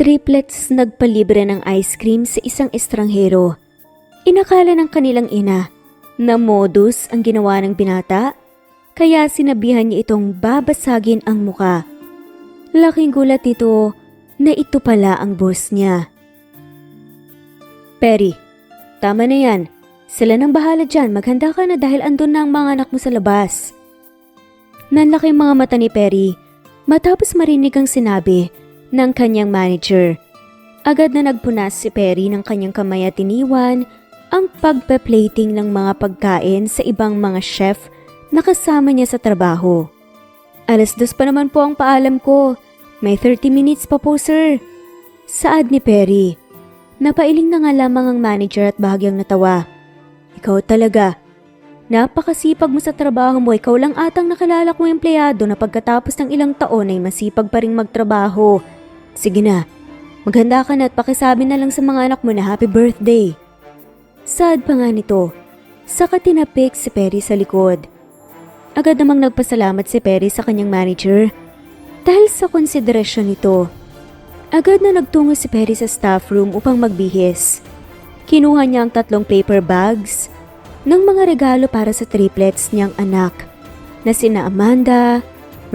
Triplets nagpalibre ng ice cream sa isang estranghero. Inakala ng kanilang ina na modus ang ginawa ng binata, kaya sinabihan niya itong babasagin ang muka. Laking gulat nito na ito pala ang boss niya. Perry, tama na yan. Sila nang bahala dyan, maghanda ka na dahil andun na ang mga anak mo sa labas. Nanlaki mga mata ni Perry matapos marinig ang sinabi ng kanyang manager. Agad na nagpunas si Perry ng kanyang kamay at iniwan ang pagpe-plating ng mga pagkain sa ibang mga chef na kasama niya sa trabaho. 2:00 pa naman po ang paalam ko. May 30 minutes pa po, sir. Saad ni Perry. Napailing na nga lamang ang manager at bahagyang natawa. Ikaw talaga. Napakasipag mo sa trabaho mo. Ikaw lang atang nakilala kong empleyado na pagkatapos ng ilang taon ay masipag pa ring magtrabaho. Sige na, maghanda ka na at pakisabi na lang sa mga anak mo na happy birthday. Saad pa nga nito. Saka tinapik si Perry sa likod. Agad namang nagpasalamat si Perry sa kanyang manager dahil sa konsiderasyon nito. Agad na nagtungo si Perry sa staff room upang magbihis. Kinuha niya ang 3 paper bags ng mga regalo para sa triplets niyang anak na sina Amanda,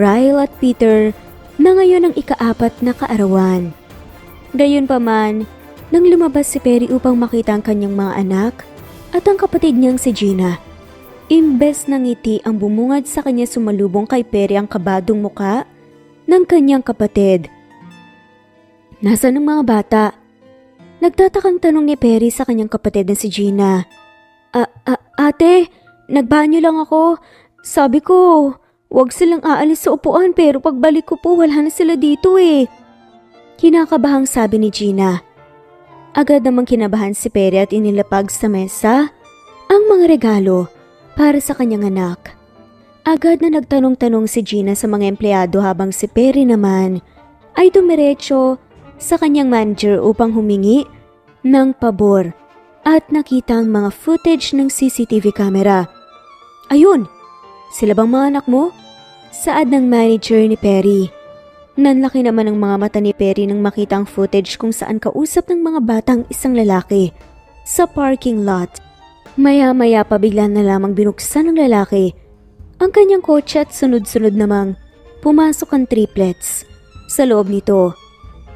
Ryle at Peter na ngayon ang ika-4 na kaarawan. Gayunpaman, nang lumabas si Perry upang makita ang kanyang mga anak at ang kapatid niyang si Gina, imbes na ngiti ang bumungad sa kanya sumalubong kay Perry ang kabadong muka ng kanyang kapatid. Nasaan ang mga bata? Nagtatakang tanong ni Perry sa kanyang kapatid na si Gina. Ate, nagbanyo lang ako. Sabi ko, wag silang aalis sa upuan pero pagbalik ko po wala na sila dito eh. Kinakabahang sabi ni Gina. Agad namang kinabahan si Perry at inilapag sa mesa ang mga regalo para sa kanyang anak. Agad na nagtanong-tanong si Gina sa mga empleyado habang si Perry naman ay dumiretso sa kanyang manager upang humingi ng pabor at nakita ang mga footage ng CCTV camera. Ayun! Sila bang mga anak mo? Saad ng manager ni Perry. Nanlaki naman ang mga mata ni Perry nang makita ang footage kung saan kausap ng mga batang isang lalaki sa parking lot. Maya-maya pa bigla na lamang binuksan ng lalaki ang kanyang kotse at sunod-sunod namang pumasok ang triplets. Sa loob nito,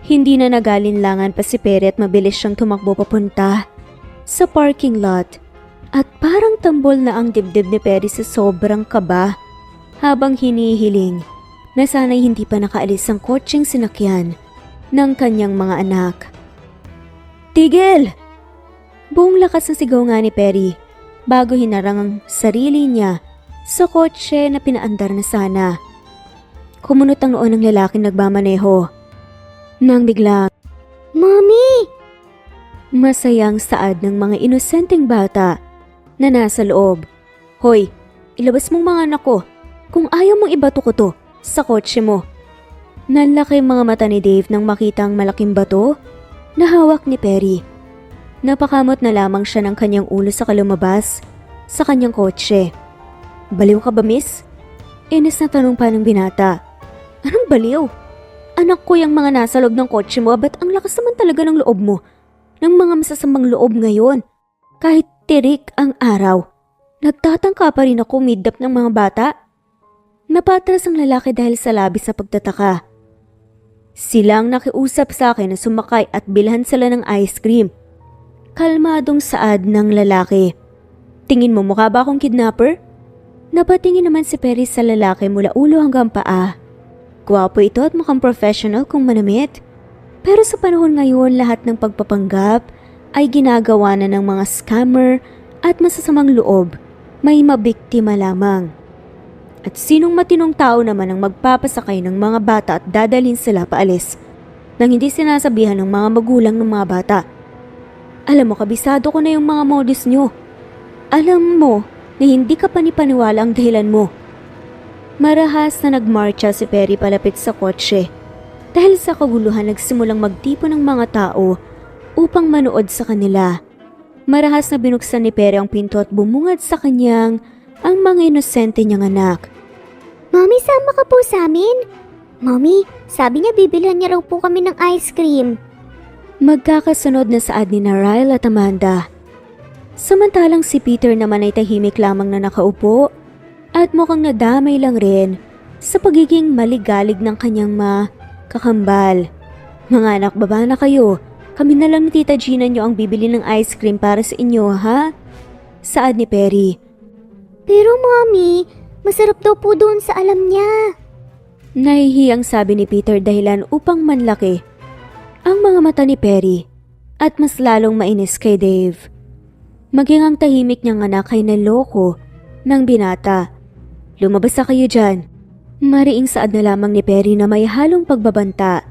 hindi na nagalinlangan pa si Perry at mabilis siyang tumakbo papunta sa parking lot at parang tambol na ang dibdib ni Perry sa sobrang kaba habang hinihiling na sana'y hindi pa nakaalis ang kotseng sinakyan ng kanyang mga anak. Tigil! Buong lakas ng sigaw nga ni Perry bago hinarang ang sarili niya sa kotse na pinaandar na sana. Kumunot ang noon ng lalaking nagmamaneho. Nang biglang, Mommy! Masayang saad ng mga inosenteng bata na nasa loob. Hoy, ilabas mong mga anak ko. Kung ayaw mong ibato ko to sa kotse mo. Nanlaki mga mata ni Dave nang makita ang malaking bato na hawak ni Perry. Napakamot na lamang siya ng kanyang ulo sa kalumabas sa kanyang kotse. Baliw ka ba, miss? Inis na tanong pa ng binata. Anong baliw? Anak ko yung mga nasa loob ng kotse mo, ba't ang lakas naman talaga ng loob mo? Ng mga masasamang loob ngayon. Kahit tirik ang araw, nagtatangka pa rin ako umidap ng mga bata. Napatras ang lalaki dahil sa labis na pagtataka. Silang nakiusap sa akin na sumakay at bilhan sila ng ice cream. Kalmadong saad ng lalaki. Tingin mo mukha ba akong kidnapper? Napatingin naman si Perry sa lalaki mula ulo hanggang paa. Gwapo ito at mukhang professional kung manamit. Pero sa panahon ngayon lahat ng pagpapanggap ay ginagawa na ng mga scammer at masasamang loob. May mabiktima lamang. At sinong matinong tao naman ang magpapasakay ng mga bata at dadalhin sila paalis nang hindi sinasabihan ng mga magulang ng mga bata. Alam mo, kabisado ko na yung mga modus nyo. Alam mo na hindi ka panipaniwala ang dahilan mo. Marahas na nagmarcha si Perry palapit sa kotse. Dahil sa kaguluhan nagsimulang magtipon ng mga tao upang manood sa kanila. Marahas na binuksan ni Perry ang pinto at bumungad sa kanyang ang mga inosente niyang anak. Mommy, sama ka po sa amin? Mommy, sabi niya bibilhan niya raw po kami ng ice cream. Magkakasunod na saad ni Ryle at Amanda. Samantalang si Peter naman ay tahimik lamang na nakaupo at mukhang nadamay lang rin sa pagiging maligalig ng kanyang kakambal. Mga anak, baba na kayo. Kami na lang ni Tita Gina nyo ang bibili ng ice cream para sa inyo, ha? Saad ni Perry. Pero Mommy, masarap daw po doon sa alam niya. Nahihiyang sabi ni Peter dahilan upang manlaki ang mga mata ni Perry at mas lalong mainis kay Dave. Maging ang tahimik niyang anak ay naloko ng binata. Lumabas na kayo dyan. Mariing saad na lamang ni Perry na may halong pagbabanta.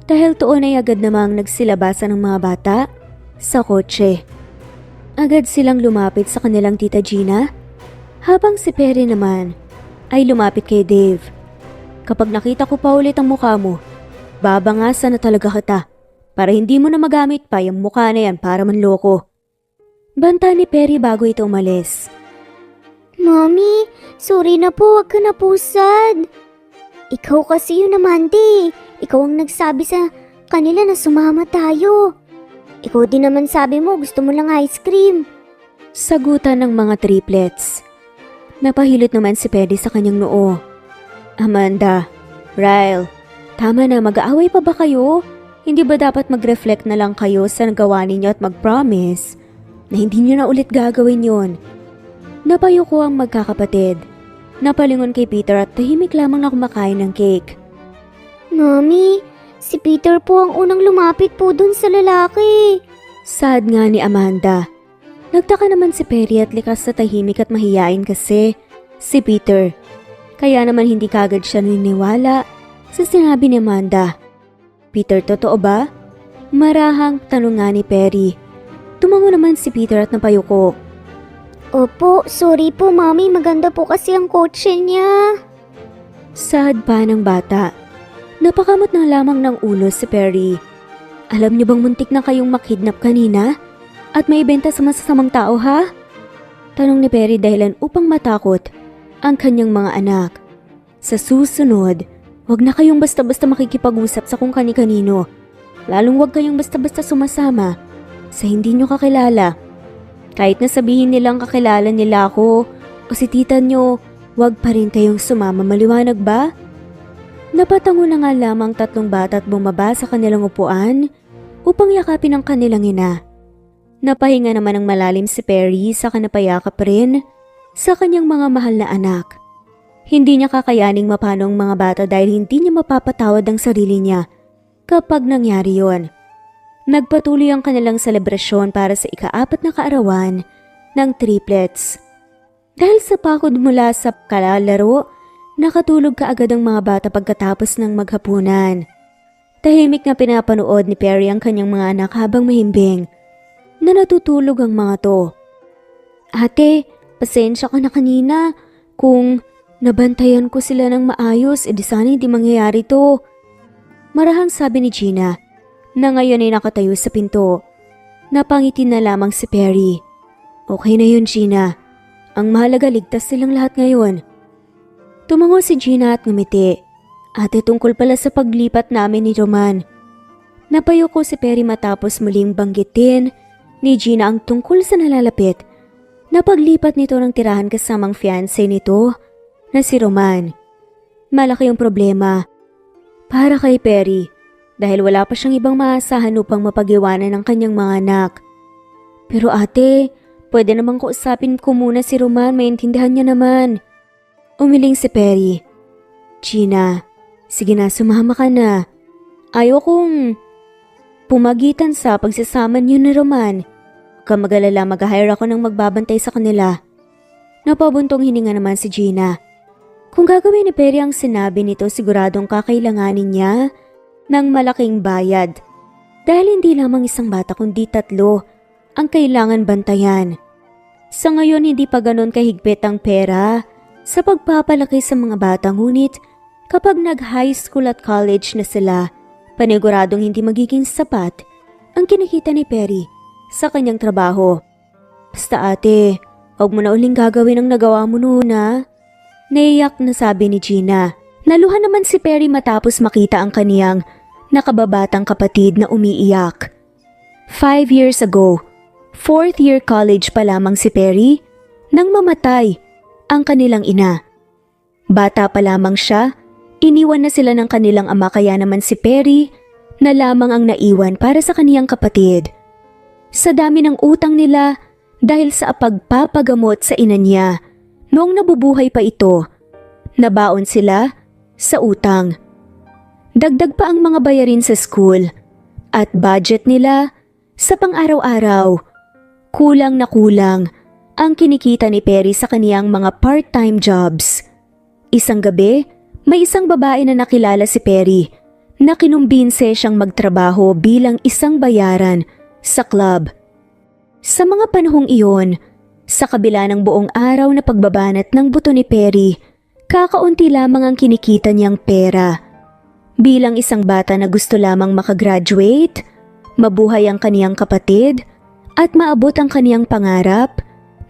Dahil tuon ay agad namang nagsilabasan ng mga bata sa kotse. Agad silang lumapit sa kanilang Tita Gina, habang si Perry naman ay lumapit kay Dave. Kapag nakita ko pa ulit ang mukha mo, babangasan na talaga kita para hindi mo na magamit pa yung mukha na yan para manloko. Banta ni Perry bago ito umalis. Mommy, sorry na po, wag ka na po sad. Ikaw kasi yun naman, di. Ikaw ang nagsabi sa kanila na sumama tayo. Ikaw din naman sabi mo gusto mo lang ice cream. Sagutan ng mga triplets. Napahilot naman si Perry sa kanyang noo. Amanda, Ryle, tama na, mag-aaway pa ba kayo? Hindi ba dapat mag-reflect na lang kayo sa nagawa ninyo at mag-promise na hindi nyo na ulit gagawin yon? Napayuko ang magkakapatid. Napalingon kay Peter at tahimik lamang na kumakain ng cake. Mommy, si Peter po ang unang lumapit po dun sa lalaki. Sad nga ni Amanda. Nagtaka naman si Perry at likas na tahimik at mahiyain kasi si Peter. Kaya naman hindi kagad siya niniwala sa sinabi ni Amanda. Peter, totoo ba? Marahang tanong nga ni Perry. Tumango naman si Peter at napayuko. Opo, sorry po Mommy, maganda po kasi ang kotse niya. Sad pa ng bata. Napakamot na lamang ng ulo si Perry. Alam niyo bang muntik na kayong makidnap kanina? At may benta sa masasamang tao, ha? Tanong ni Perry dahilan upang matakot ang kanyang mga anak. Sa susunod, wag na kayong basta-basta makikipag-usap sa kung kani-kanino. Lalong wag kayong basta-basta sumasama sa hindi nyo kakilala. Kahit na sabihin nilang kakilala nila ako o si tita nyo, wag pa rin kayong sumama, maliwanag ba? Napatango na nga lamang tatlong bata at bumaba sa kanilang upuan upang yakapin ang kanilang ina. Napahinga naman ng malalim si Perry sa kanapayakap rin sa kanyang mga mahal na anak. Hindi niya kakayaning mapano ang mga bata dahil hindi niya mapapatawad ang sarili niya kapag nangyari yon. Nagpatuloy ang kanilang selebrasyon para sa ika-4 na kaarawan ng triplets. Dahil sa pagod mula sa kalalaro, nakatulog kaagad ang mga bata pagkatapos ng maghapunan. Tahimik na pinapanood ni Perry ang kanyang mga anak habang mahimbing na natutulog ang mga to. Ate, pasensya ka na kanina. Kung nabantayan ko sila ng maayos, edi sana hindi mangyayari to. Marahang sabi ni Gina na ngayon ay nakatayo sa pinto. Napangiti na lamang si Perry. Okay na yun, Gina. Ang mahalaga, ligtas silang lahat ngayon. Tumango si Gina at ngumiti. Ate, tungkol pala sa paglipat namin ni Roman. Napayuko si Perry matapos muling banggitin ni Gina ang tungkol sa nalalapit na paglipat nito ng tirahan kasamang fiancé nito na si Roman. Malaki yung problema para kay Perry dahil wala pa siyang ibang maasahan upang mapag-iwanan ng kanyang mga anak. Pero ate, pwede namang kausapin ko muna si Roman, maintindihan niya naman. Umiling si Perry. Gina, sige na, sumama ka na. Ayaw kong pumagitan sa pagsasama niyo ni Roman. Huwag kang mag-alala, mag-hire ako ng magbabantay sa kanila. Napabuntong hininga naman si Gina. Kung gagawin ni Perry ang sinabi nito, siguradong kakailanganin niya ng malaking bayad. Dahil hindi lamang isang bata kundi 3 ang kailangan bantayan. Sa ngayon hindi pa ganon kahigpit ang pera sa pagpapalaki sa mga bata, ngunit kapag nag-high school at college na sila, paniguradong hindi magiging sapat ang kinikita ni Perry sa kanyang trabaho. Basta ate, huwag mo na uling gagawin ang nagawa mo noon ha. Naiyak na sabi ni Gina. Naluhan naman si Perry matapos makita ang kaniyang nakababatang kapatid na umiiyak. 5 years ago, 4th year college pa lamang si Perry nang mamatay ang kanilang ina. Bata pa lamang siya, iniwan na sila ng kanilang ama kaya naman si Perry na lamang ang naiwan para sa kaniyang kapatid. Sa dami ng utang nila dahil sa pagpapagamot sa ina niya noong nabubuhay pa ito, nabaon sila sa utang. Dagdag pa ang mga bayarin sa school at budget nila sa pang-araw-araw. Kulang na kulang ang kinikita ni Perry sa kaniyang mga part-time jobs. Isang gabi, may isang babae na nakilala si Perry na kinumbinse siyang magtrabaho bilang isang bayaran sa club. Sa mga panahong iyon, sa kabila ng buong araw na pagbabanat ng buto ni Perry, kakaunti lamang ang kinikita niyang pera. Bilang isang bata na gusto lamang makagraduate, mabuhay ang kaniyang kapatid, at maabot ang kaniyang pangarap,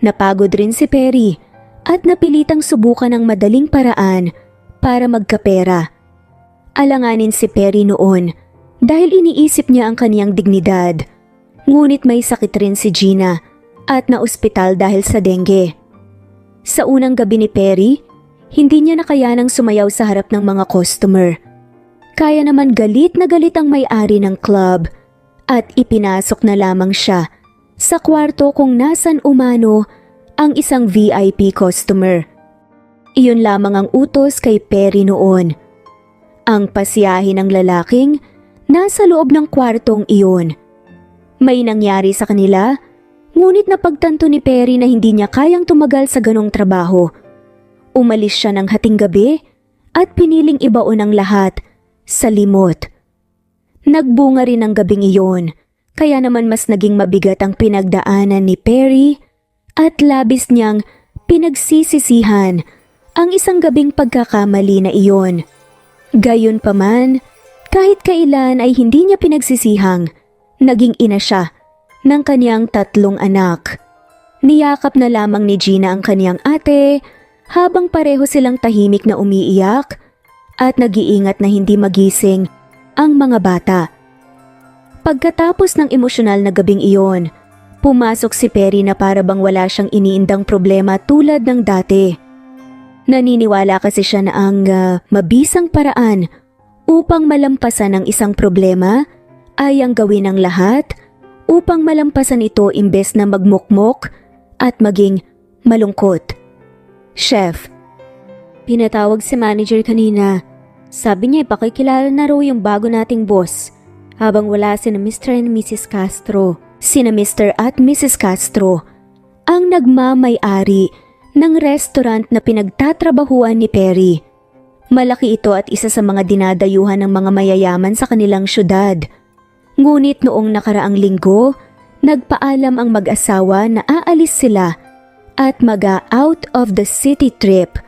napagod rin si Perry at napilitang subukan ang madaling paraan para magkapera. Alanganin si Perry noon dahil iniisip niya ang kaniyang dignidad. Ngunit may sakit rin si Gina at naospital dahil sa dengue. Sa unang gabi ni Perry, hindi niya nakayanang sumayaw sa harap ng mga customer. Kaya naman galit na galit ang may-ari ng club at ipinasok na lamang siya sa kwarto kung nasan umano ang isang VIP customer. Iyon lamang ang utos kay Perry noon. Ang pasiyahin ng lalaking nasa loob ng kwartong iyon. May nangyari sa kanila, ngunit napagtanto ni Perry na hindi niya kayang tumagal sa ganong trabaho. Umalis siya ng hating gabi at piniling ibaon ang lahat sa limot. Nagbunga rin ang gabing iyon, kaya naman mas naging mabigat ang pinagdaanan ni Perry at labis niyang pinagsisisihan ang isang gabing pagkakamali na iyon. Gayunpaman, kahit kailan ay hindi niya pinagsisihang naging ina siya ng kaniyang 3 anak. Niyakap na lamang ni Gina ang kaniyang ate habang pareho silang tahimik na umiiyak at nag-iingat na hindi magising ang mga bata. Pagkatapos ng emosyonal na gabing iyon, pumasok si Perry na para bang wala siyang iniindang problema tulad ng dati. Naniniwala kasi siya na ang mabisang paraan upang malampasan ang isang problema ay ang gawin ng lahat upang malampasan ito imbes na magmukmok at maging malungkot. Chef, pinatawag si manager kanina. Sabi niya ipakikilala na raw yung bago nating boss habang wala sina Mr. and Mrs. Castro. Sina Mr. at Mrs. Castro ang nagmamay-ari ng restaurant na pinagtatrabahuan ni Perry. Malaki ito at isa sa mga dinadayuhan ng mga mayayaman sa kanilang syudad. Ngunit noong nakaraang linggo, nagpaalam ang mag-asawa na aalis sila at mag-out of the city trip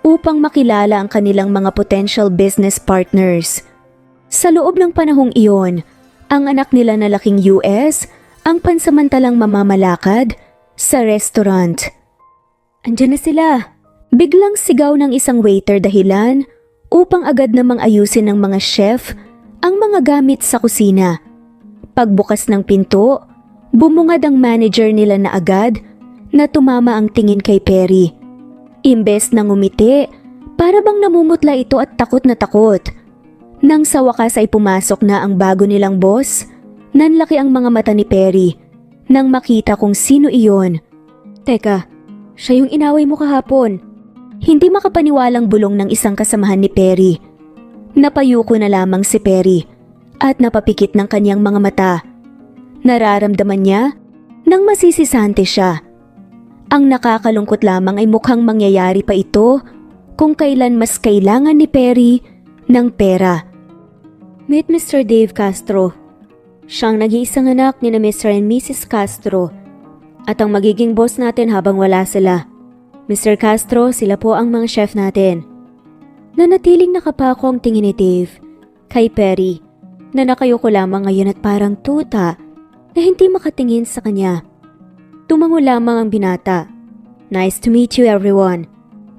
upang makilala ang kanilang mga potential business partners. Sa loob ng panahong iyon, ang anak nila na laking US ang pansamantalang mamamalakad sa restaurant. Andiyan na sila! Biglang sigaw ng isang waiter dahilan upang agad namang ayusin ng mga chef ang mga gamit sa kusina. Pagbukas ng pinto, bumungad ang manager nila na agad na tumama ang tingin kay Perry. Imbes na ngumiti, para bang namumutla ito at takot na takot. Nang sa wakas ay pumasok na ang bago nilang boss, nanlaki ang mga mata ni Perry nang makita kung sino iyon. Teka, siya yung inaway mo kahapon. Hindi makapaniwalang bulong ng isang kasamahan ni Perry. Napayuko na lamang si Perry at napapikit ng kanyang mga mata. Nararamdaman niya nang masisisante siya. Ang nakakalungkot lamang ay mukhang mangyayari pa ito kung kailan mas kailangan ni Perry ng pera. Meet Mr. Dave Castro. Siyang nag-iisang anak ni na Mr. and Mrs. Castro at ang magiging boss natin habang wala sila. Mr. Castro, sila po ang mga chef natin. Nanatiling nakapako ang tingin ni Dave kay Perry na nakayuko lamang ngayon at parang tuta na hindi makatingin sa kanya. Tumango lamang ang binata. Nice to meet you everyone.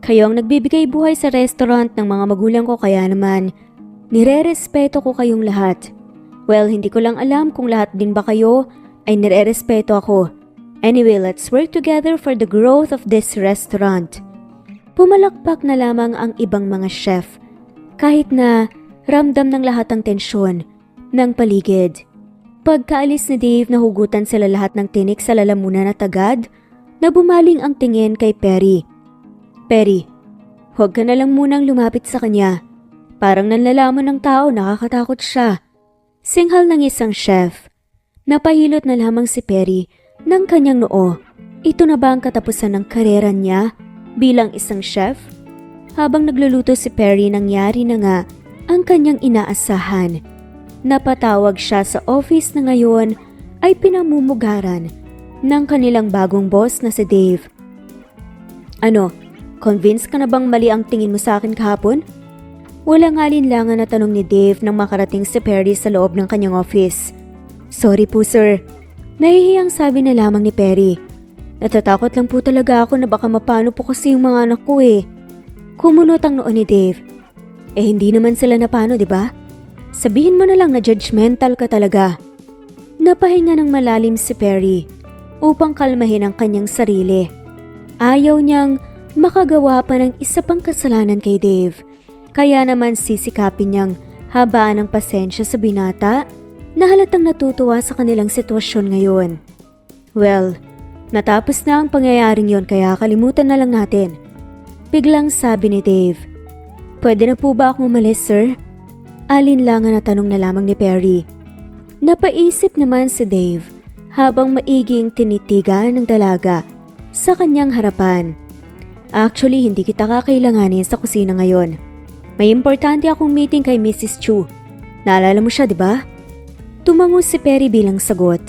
Kayo ang nagbibigay buhay sa restaurant ng mga magulang ko kaya naman nire-respeto ko kayong lahat. Well, hindi ko lang alam kung lahat din ba kayo ay nire-respeto ako. Anyway, let's work together for the growth of this restaurant. Pumalakpak na lamang ang ibang mga chef kahit na ramdam ng lahat ang tensyon ng paligid. Pagkaalis ni Dave, nahugutan sila lahat ng tinik sa lalamunan at agad na bumaling ang tingin kay Perry. Perry, huwag ka na lang munang lumapit sa kanya. Parang nanlalaman ng tao, nakakatakot siya. Singhal ng isang chef. Napahilot na lamang si Perry ng kanyang noo. Ito na ba ang katapusan ng karera niya bilang isang chef? Habang nagluluto si Perry, nangyari na nga ang kanyang inaasahan. Napatawag siya sa office na ngayon ay pinamumugaran ng kanilang bagong boss na si Dave. Ano? Convinced ka na bang mali ang tingin mo sa akin kahapon? Walang alinlangan na tanong ni Dave nang makarating si Perry sa loob ng kanyang office. Sorry po sir. Nahihiyang sabi na lamang ni Perry. Natatakot lang po talaga ako na baka mapano po kasi yung mga anak ko eh. Kumunot ang noo ni Dave. Hindi naman sila napano, di ba? Sabihin mo na lang na judgmental ka talaga. Napahinga ng malalim si Perry upang kalmahin ang kanyang sarili. Ayaw niyang makagawa pa ng isa pang kasalanan kay Dave. Kaya naman sisikapin niyang habaan ng pasensya sa binata na halatang natutuwa sa kanilang sitwasyon ngayon. Well, natapos na ang pangyayaring yon kaya kalimutan na lang natin. Biglang sabi ni Dave. Pwede na po ba akong umalis, sir? Alinlangan na tanong na lamang ni Perry. Napaisip naman si Dave habang maiging tinitigan ng dalaga sa kanyang harapan. Actually, hindi kita kakailanganin sa kusina ngayon. May importante akong meeting kay Mrs. Chu. Naalala mo siya, di ba? Tumango si Perry bilang sagot.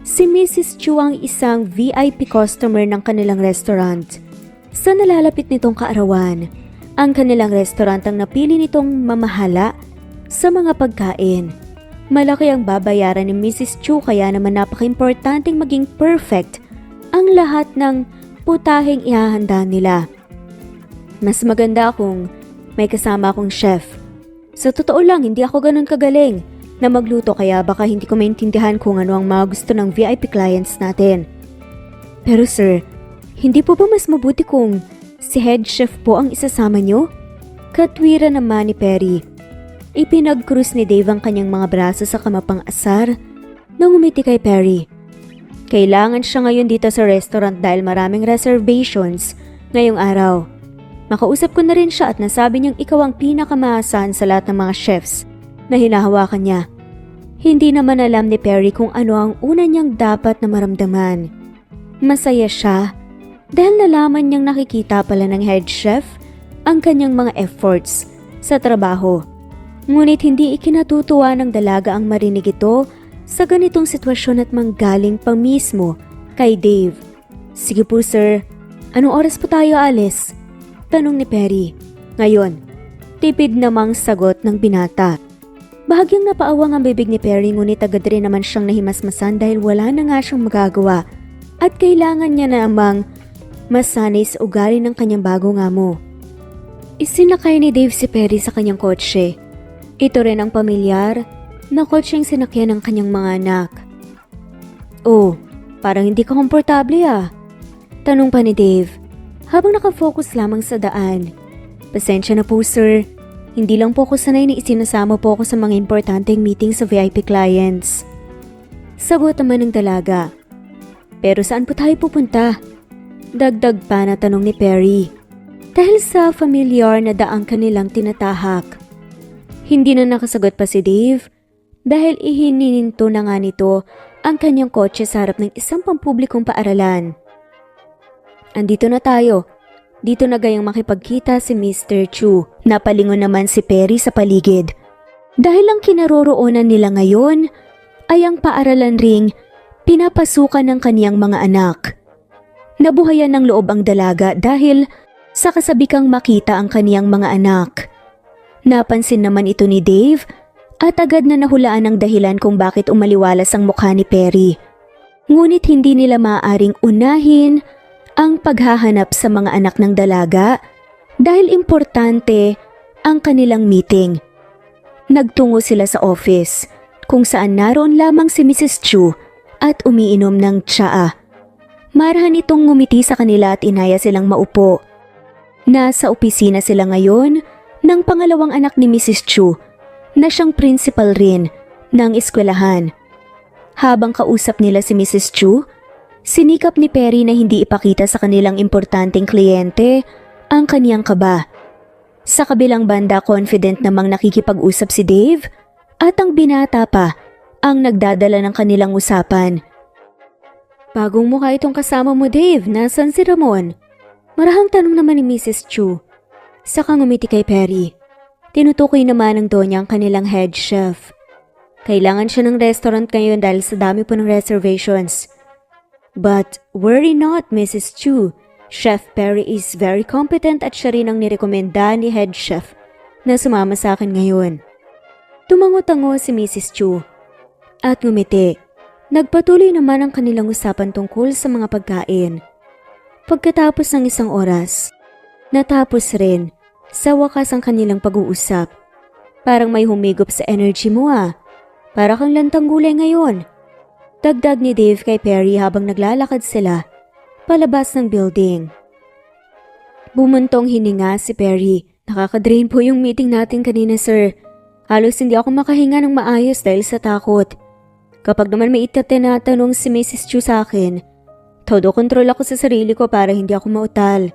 Si Mrs. Chu ang isang VIP customer ng kanilang restaurant. Sa nalalapit nitong kaarawan, ang kanilang restaurant ang napili nitong mamahala sa mga pagkain. Malaki ang babayaran ni Mrs. Chu kaya naman napaka-importanteng maging perfect ang lahat ng putaheng ihahanda nila. Mas maganda kung may kasama akong chef. Sa totoo lang, hindi ako ganun kagaling na magluto kaya baka hindi ko maintindihan kung ano ang mga gusto ng VIP clients natin. Pero sir, hindi po ba mas mabuti kung si head chef po ang isasama nyo? Katwira naman ni Perry. Ipinag-cruise ni Dave ang kanyang mga braso sa kamapang asar nang umiti kay Perry. Kailangan siya ngayon dito sa restaurant dahil maraming reservations ngayong araw. Makausap ko na rin siya at nasabi niyang ikaw ang pinakamaasahan sa lahat ng mga chefs na hinahawakan niya. Hindi naman alam ni Perry kung ano ang una niyang dapat na maramdaman. Masaya siya dahil nalaman niyang nakikita pala ng head chef ang kanyang mga efforts sa trabaho. Ngunit hindi ikinatutuwa ng dalaga ang marinig ito sa ganitong sitwasyon at manggaling pa mismo kay Dave. Sige po sir, anong oras po tayo alis? Tanong ni Perry. Ngayon, tipid namang sagot ng binata. Bahagyang napaawang ang bibig ni Perry ngunit agad rin naman siyang nahimasmasan dahil wala na nga siyang magagawa at kailangan niya namang masanay sa ugali ng kanyang bagong amo. Isinakay ni Dave si Perry sa kanyang kotse. Ito rin ang pamilyar na kotseng sinakyan ng kanyang mga anak. Oh, parang hindi ka komportable ah. Tanong pa ni Dave habang nakafocus lamang sa daan. Pasensya na po sir, hindi lang po ako sanay na isinasama po ako sa mga importanteng meeting sa VIP clients. Sagot naman ng dalaga. Pero saan po tayo pupunta? Dagdag pa na tanong ni Perry. Dahil sa familiar na daang kanilang tinatahak. Hindi na nakasagot pa si Dave dahil ihinininto na nga nito ang kanyang kotse sa harap ng isang pampublikong paaralan. Andito na tayo. Dito na gayang makipagkita si Mr. Chu. Napalingon naman si Perry sa paligid. Dahil ang kinaroroonan nila ngayon ay ang paaralan ring pinapasukan ng kaniyang mga anak. Nabuhayan ng loob ang dalaga dahil sa kasabikang makita ang kaniyang mga anak. Napansin naman ito ni Dave at agad na nahulaan ang dahilan kung bakit umaliwalas ang mukha ni Perry. Ngunit hindi nila maaaring unahin ang paghahanap sa mga anak ng dalaga dahil importante ang kanilang meeting. Nagtungo sila sa office kung saan naroon lamang si Mrs. Chu at umiinom ng tsaa. Marahan itong ngumiti sa kanila at inaya silang maupo. Nasa opisina sila ngayon ng pangalawang anak ni Mrs. Chu na siyang principal rin ng eskwelahan. Habang kausap nila si Mrs. Chu, sinikap ni Perry na hindi ipakita sa kanilang importanteng kliyente ang kaniyang kaba. Sa kabilang banda, confident namang nakikipag-usap si Dave at ang binata pa ang nagdadala ng kanilang usapan. Bagong mukha itong kasama mo, Dave. Nasaan si Ramon? Marahang tanong naman ni Mrs. Chu. Saka ngumiti kay Perry. Tinutukoy naman ng donya ang kanilang head chef. Kailangan siya ng restaurant ngayon dahil sa dami po ng reservations. But worry not, Mrs. Chu. Chef Perry is very competent at siya rin ang nirekomenda ni head chef na sumama sa akin ngayon. Tumango-tango si Mrs. Chu at ngumiti. Nagpatuloy naman ang kanilang usapan tungkol sa mga pagkain. Pagkatapos ng isang oras, natapos rin sa wakas ang kanilang pag-uusap. Parang may humigop sa energy mo ah. Para kang lantang gulay ngayon. Dagdag ni Dave kay Perry habang naglalakad sila palabas ng building. Bumuntong hininga si Perry. Nakaka-drain po yung meeting natin kanina, sir. Halos hindi ako makahinga ng maayos dahil sa takot. Kapag naman may tinatanong si Mrs. Chu sa akin, todo kontrol ako sa sarili ko para hindi ako mautal.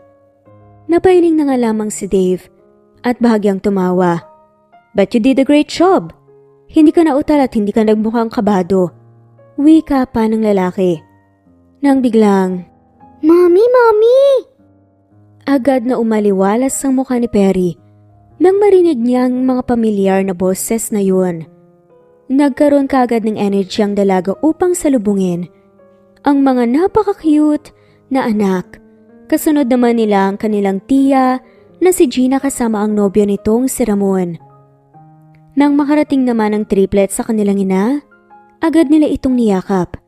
Napailing na nga lamang si Dave at bahagyang tumawa. But you did a great job. Hindi ka nautal at hindi ka nagmukhang kabado. Wika pa ng lalaki. Nang biglang, Mommy, Mommy! agad na umaliwalas ang mukha ni Perry nang marinig niya ang mga pamilyar na boses na yun. Nagkaroon kaagad ng energy ang dalaga upang salubungin ang mga napaka-cute na anak. Kasunod naman nila ang kanilang tiya na si Gina kasama ang nobyo nitong si Ramon. Nang makarating naman ang triplets sa kanilang ina, agad nila itong niyakap.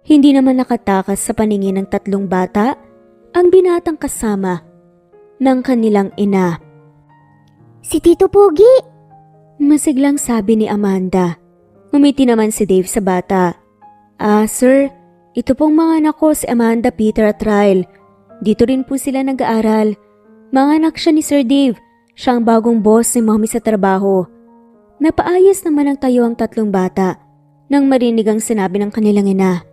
Hindi naman nakatakas sa paningin ng tatlong bata ang binatang kasama ng kanilang ina. Si Tito Pogi! Masiglang sabi ni Amanda. Ngumiti naman si Dave sa bata. Sir, ito pong mga anak ko si Amanda, Peter at Ryle. Dito rin po sila nag-aaral. Mga anak siya ni Sir Dave. Siya ang bagong boss ni Mommy sa trabaho. Napaayos naman ang tayo ang tatlong bata nang marinig ang sinabi ng kanilang ina.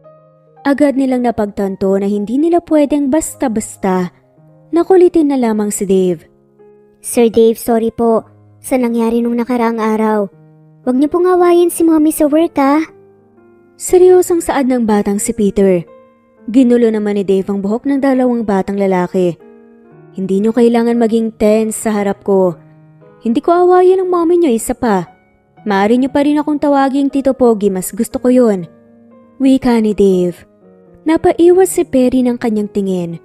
Agad nilang napagtanto na hindi nila pwedeng basta-basta nakulitin na lamang si Dave. Sir Dave, sorry po sa nangyari nung nakaraang araw. Huwag niyo pong awayin si Mommy sa work ah. Seryosong saad ng batang si Peter. Ginulo naman ni Dave ang buhok ng dalawang batang lalaki. Hindi niyo kailangan maging tense sa harap ko. Hindi ko awayin ang mommy niyo, isa pa. Maaari niyo pa rin akong tawaging Tito Pogi, mas gusto ko yun. Wika ni Dave. Napaiwas si Perry ng kanyang tingin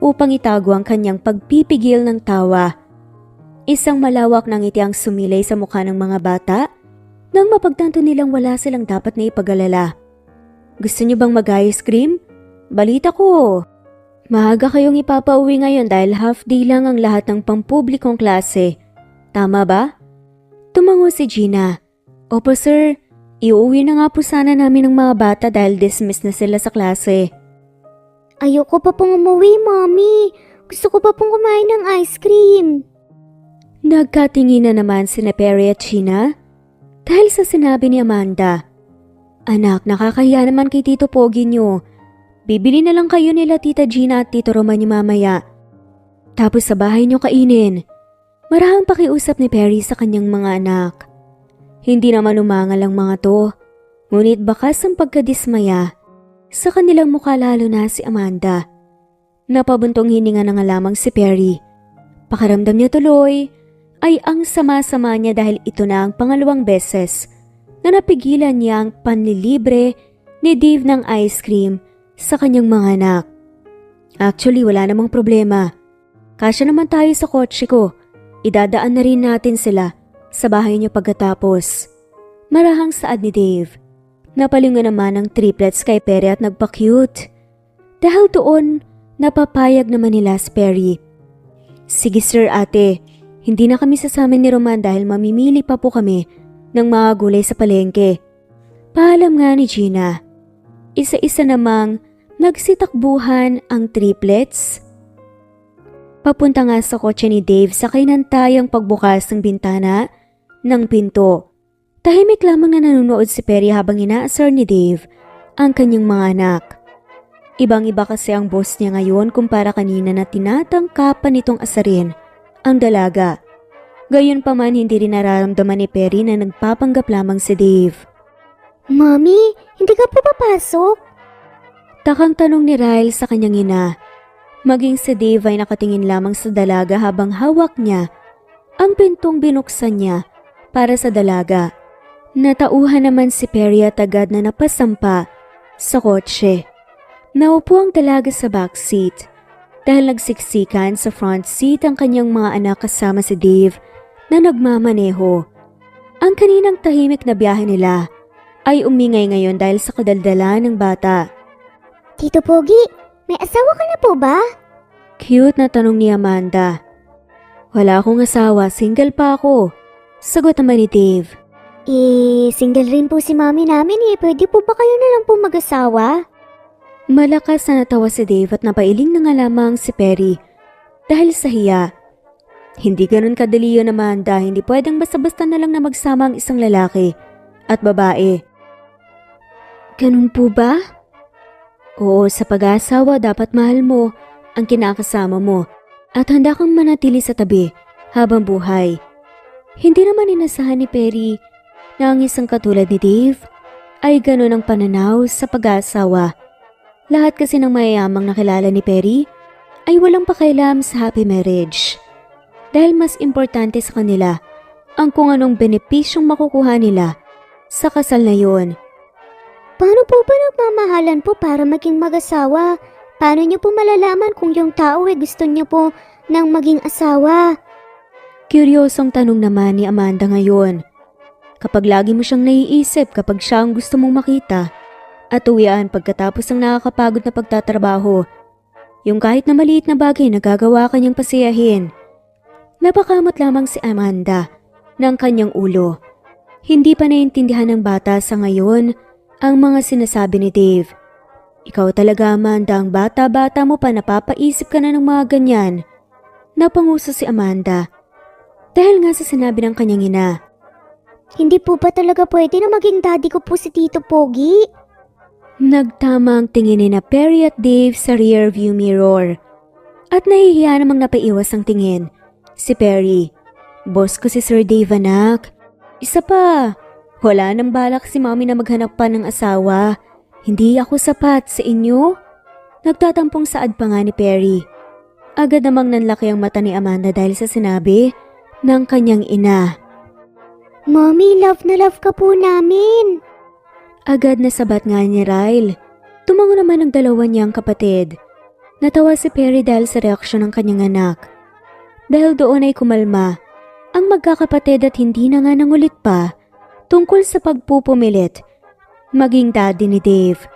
upang itago ang kanyang pagpipigil ng tawa. Isang malawak na ngiti ang sumilay sa mukha ng mga bata nang mapagtanto nilang wala silang dapat na ipag-alala. Gusto niyo bang mag-ice cream? Balita ko, maaga kayong ipapauwi ngayon dahil half day lang ang lahat ng pampublikong klase. Tama ba? Tumango si Gina. Opo sir, iuwi na nga po sana namin ng mga bata dahil dismiss na sila sa klase. Ayoko pa pong umuwi, Mommy. Gusto ko pa pong kumain ng ice cream. Nagkatingin na naman sina Perry at Gina dahil sa sinabi ni Amanda. Anak, nakakahiya naman kay Tito Pogi niyo. Bibili na lang kayo nila Tita Gina at Tito Roman ni mamaya. Tapos sa bahay niyo kainin. Marahang pakiusap ni Perry sa kanyang mga anak. Hindi naman umangal ang mga to, ngunit bakas ang pagkadismaya sa kanilang mukha lalo na si Amanda. Napabuntong hininga na nga lamang si Perry. Pakaramdam niya tuloy ay ang sama-sama niya dahil ito na ang pangalawang beses na napigilan niya ang panlilibre ni Dave ng ice cream sa kanyang mga anak. Actually, wala namang problema. Kasya naman tayo sa kotse ko. Idadaan na rin natin sila sa bahay niyo pagkatapos. Marahang saad ni Dave. Napalingon naman ang triplets kay Perry at nagpa-cute. Dahil doon, napapayag naman nila si Perry. Sige sir ate, hindi na kami sasama ni Roman dahil mamimili pa po kami ng mga gulay sa palengke. Paalam nga ni Gina. Isa-isa namang nagsitakbuhan ang triplets. Papunta nga sa kotse ni Dave sa kainantayang pagbukas ng bintana ng pinto. Tahimik lamang na nanonood si Perry habang inaasar ni Dave ang kanyang mga anak. Ibang-iba kasi ang boss niya ngayon kumpara kanina na tinatangkapan nitong asarin ang dalaga. Gayunpaman hindi rin nararamdaman ni Perry na nagpapanggap lamang si Dave. Mommy, hindi ka pa papasok? Takang tanong ni Ryle sa kanyang ina. Maging si Dave ay nakatingin lamang sa dalaga habang hawak niya ang pintong binuksan niya para sa dalaga. Natauhan naman si Perry at agad na napasampa sa kotse. Naupo ang dalaga sa backseat dahil nagsiksikan sa front seat ang kanyang mga anak kasama si Dave na nagmamaneho. Ang kaninang tahimik na biyahe nila ay umingay ngayon dahil sa kadaldalan ng bata. Tito Pogi, may asawa ka na po ba? Cute na tanong ni Amanda. Wala akong asawa, single pa ako. Sagot naman ni Dave. Single rin po si mami namin eh. Pwede po ba kayo na lang po mag-asawa? Malakas na natawa si Dave at napailing na nga lamang si Perry dahil sa hiya. Hindi ganun kadali yun, Amanda. Hindi pwedeng basta-basta na lang na magsama ang isang lalaki at babae. Ganun po ba? Oo, sa pag-aasawa dapat mahal mo ang kinakasama mo at handa kang manatili sa tabi habang buhay. Hindi naman inasahan ni Perry na ang isang katulad ni Dave ay ganun ang pananaw sa pag-aasawa. Lahat kasi ng mayayamang nakilala ni Perry ay walang pakialam sa happy marriage. Dahil mas importante sa kanila ang kung anong benepisyong makukuha nila sa kasal na yun. Paano po ba nagmamahalan po para maging mag-asawa? Paano niyo po malalaman kung yung tao ay gusto niyo po ng maging asawa? Kuryosong tanong naman ni Amanda ngayon. Kapag lagi mo siyang naiisip kapag siya ang gusto mong makita at uwian pagkatapos ng nakakapagod na pagtatrabaho, yung kahit na maliit na bagay na gagawa kanyang pasiyahin. Napakamot lamang si Amanda ng kanyang ulo. Hindi pa naiintindihan ng bata sa ngayon ang mga sinasabi ni Dave. Ikaw talaga, Amanda, ang bata-bata mo pa napapaisip ka na ng mga ganyan. Napanguso si Amanda dahil nga sa sinabi ng kanyang ina. Hindi po ba talaga pwede na maging daddy ko po si Tito Pogi? Nagtama ang tingin ni na Perry at Dave sa rear view mirror. At nahihiya namang napaiwas ang tingin si Perry. Boss ko si Sir Dave, anak. Isa pa, wala nang balak si Mommy na maghanap pa ng asawa. Hindi ako sapat sa inyo? Nagtatampong saad pa nga ni Perry. Agad namang nanlaki ang mata ni Amanda dahil sa sinabi ng kanyang ina. Mommy, love na love ka po namin. Agad na sabat nga ni Ryle. Tumango naman ang dalawa niyang kapatid. Natawa si Perry dahil sa reaksyon ng kanyang anak. Dahil doon ay kumalma ang magkakapatid at hindi na nga nangulit pa tungkol sa pagpupumilit maging daddy ni Dave.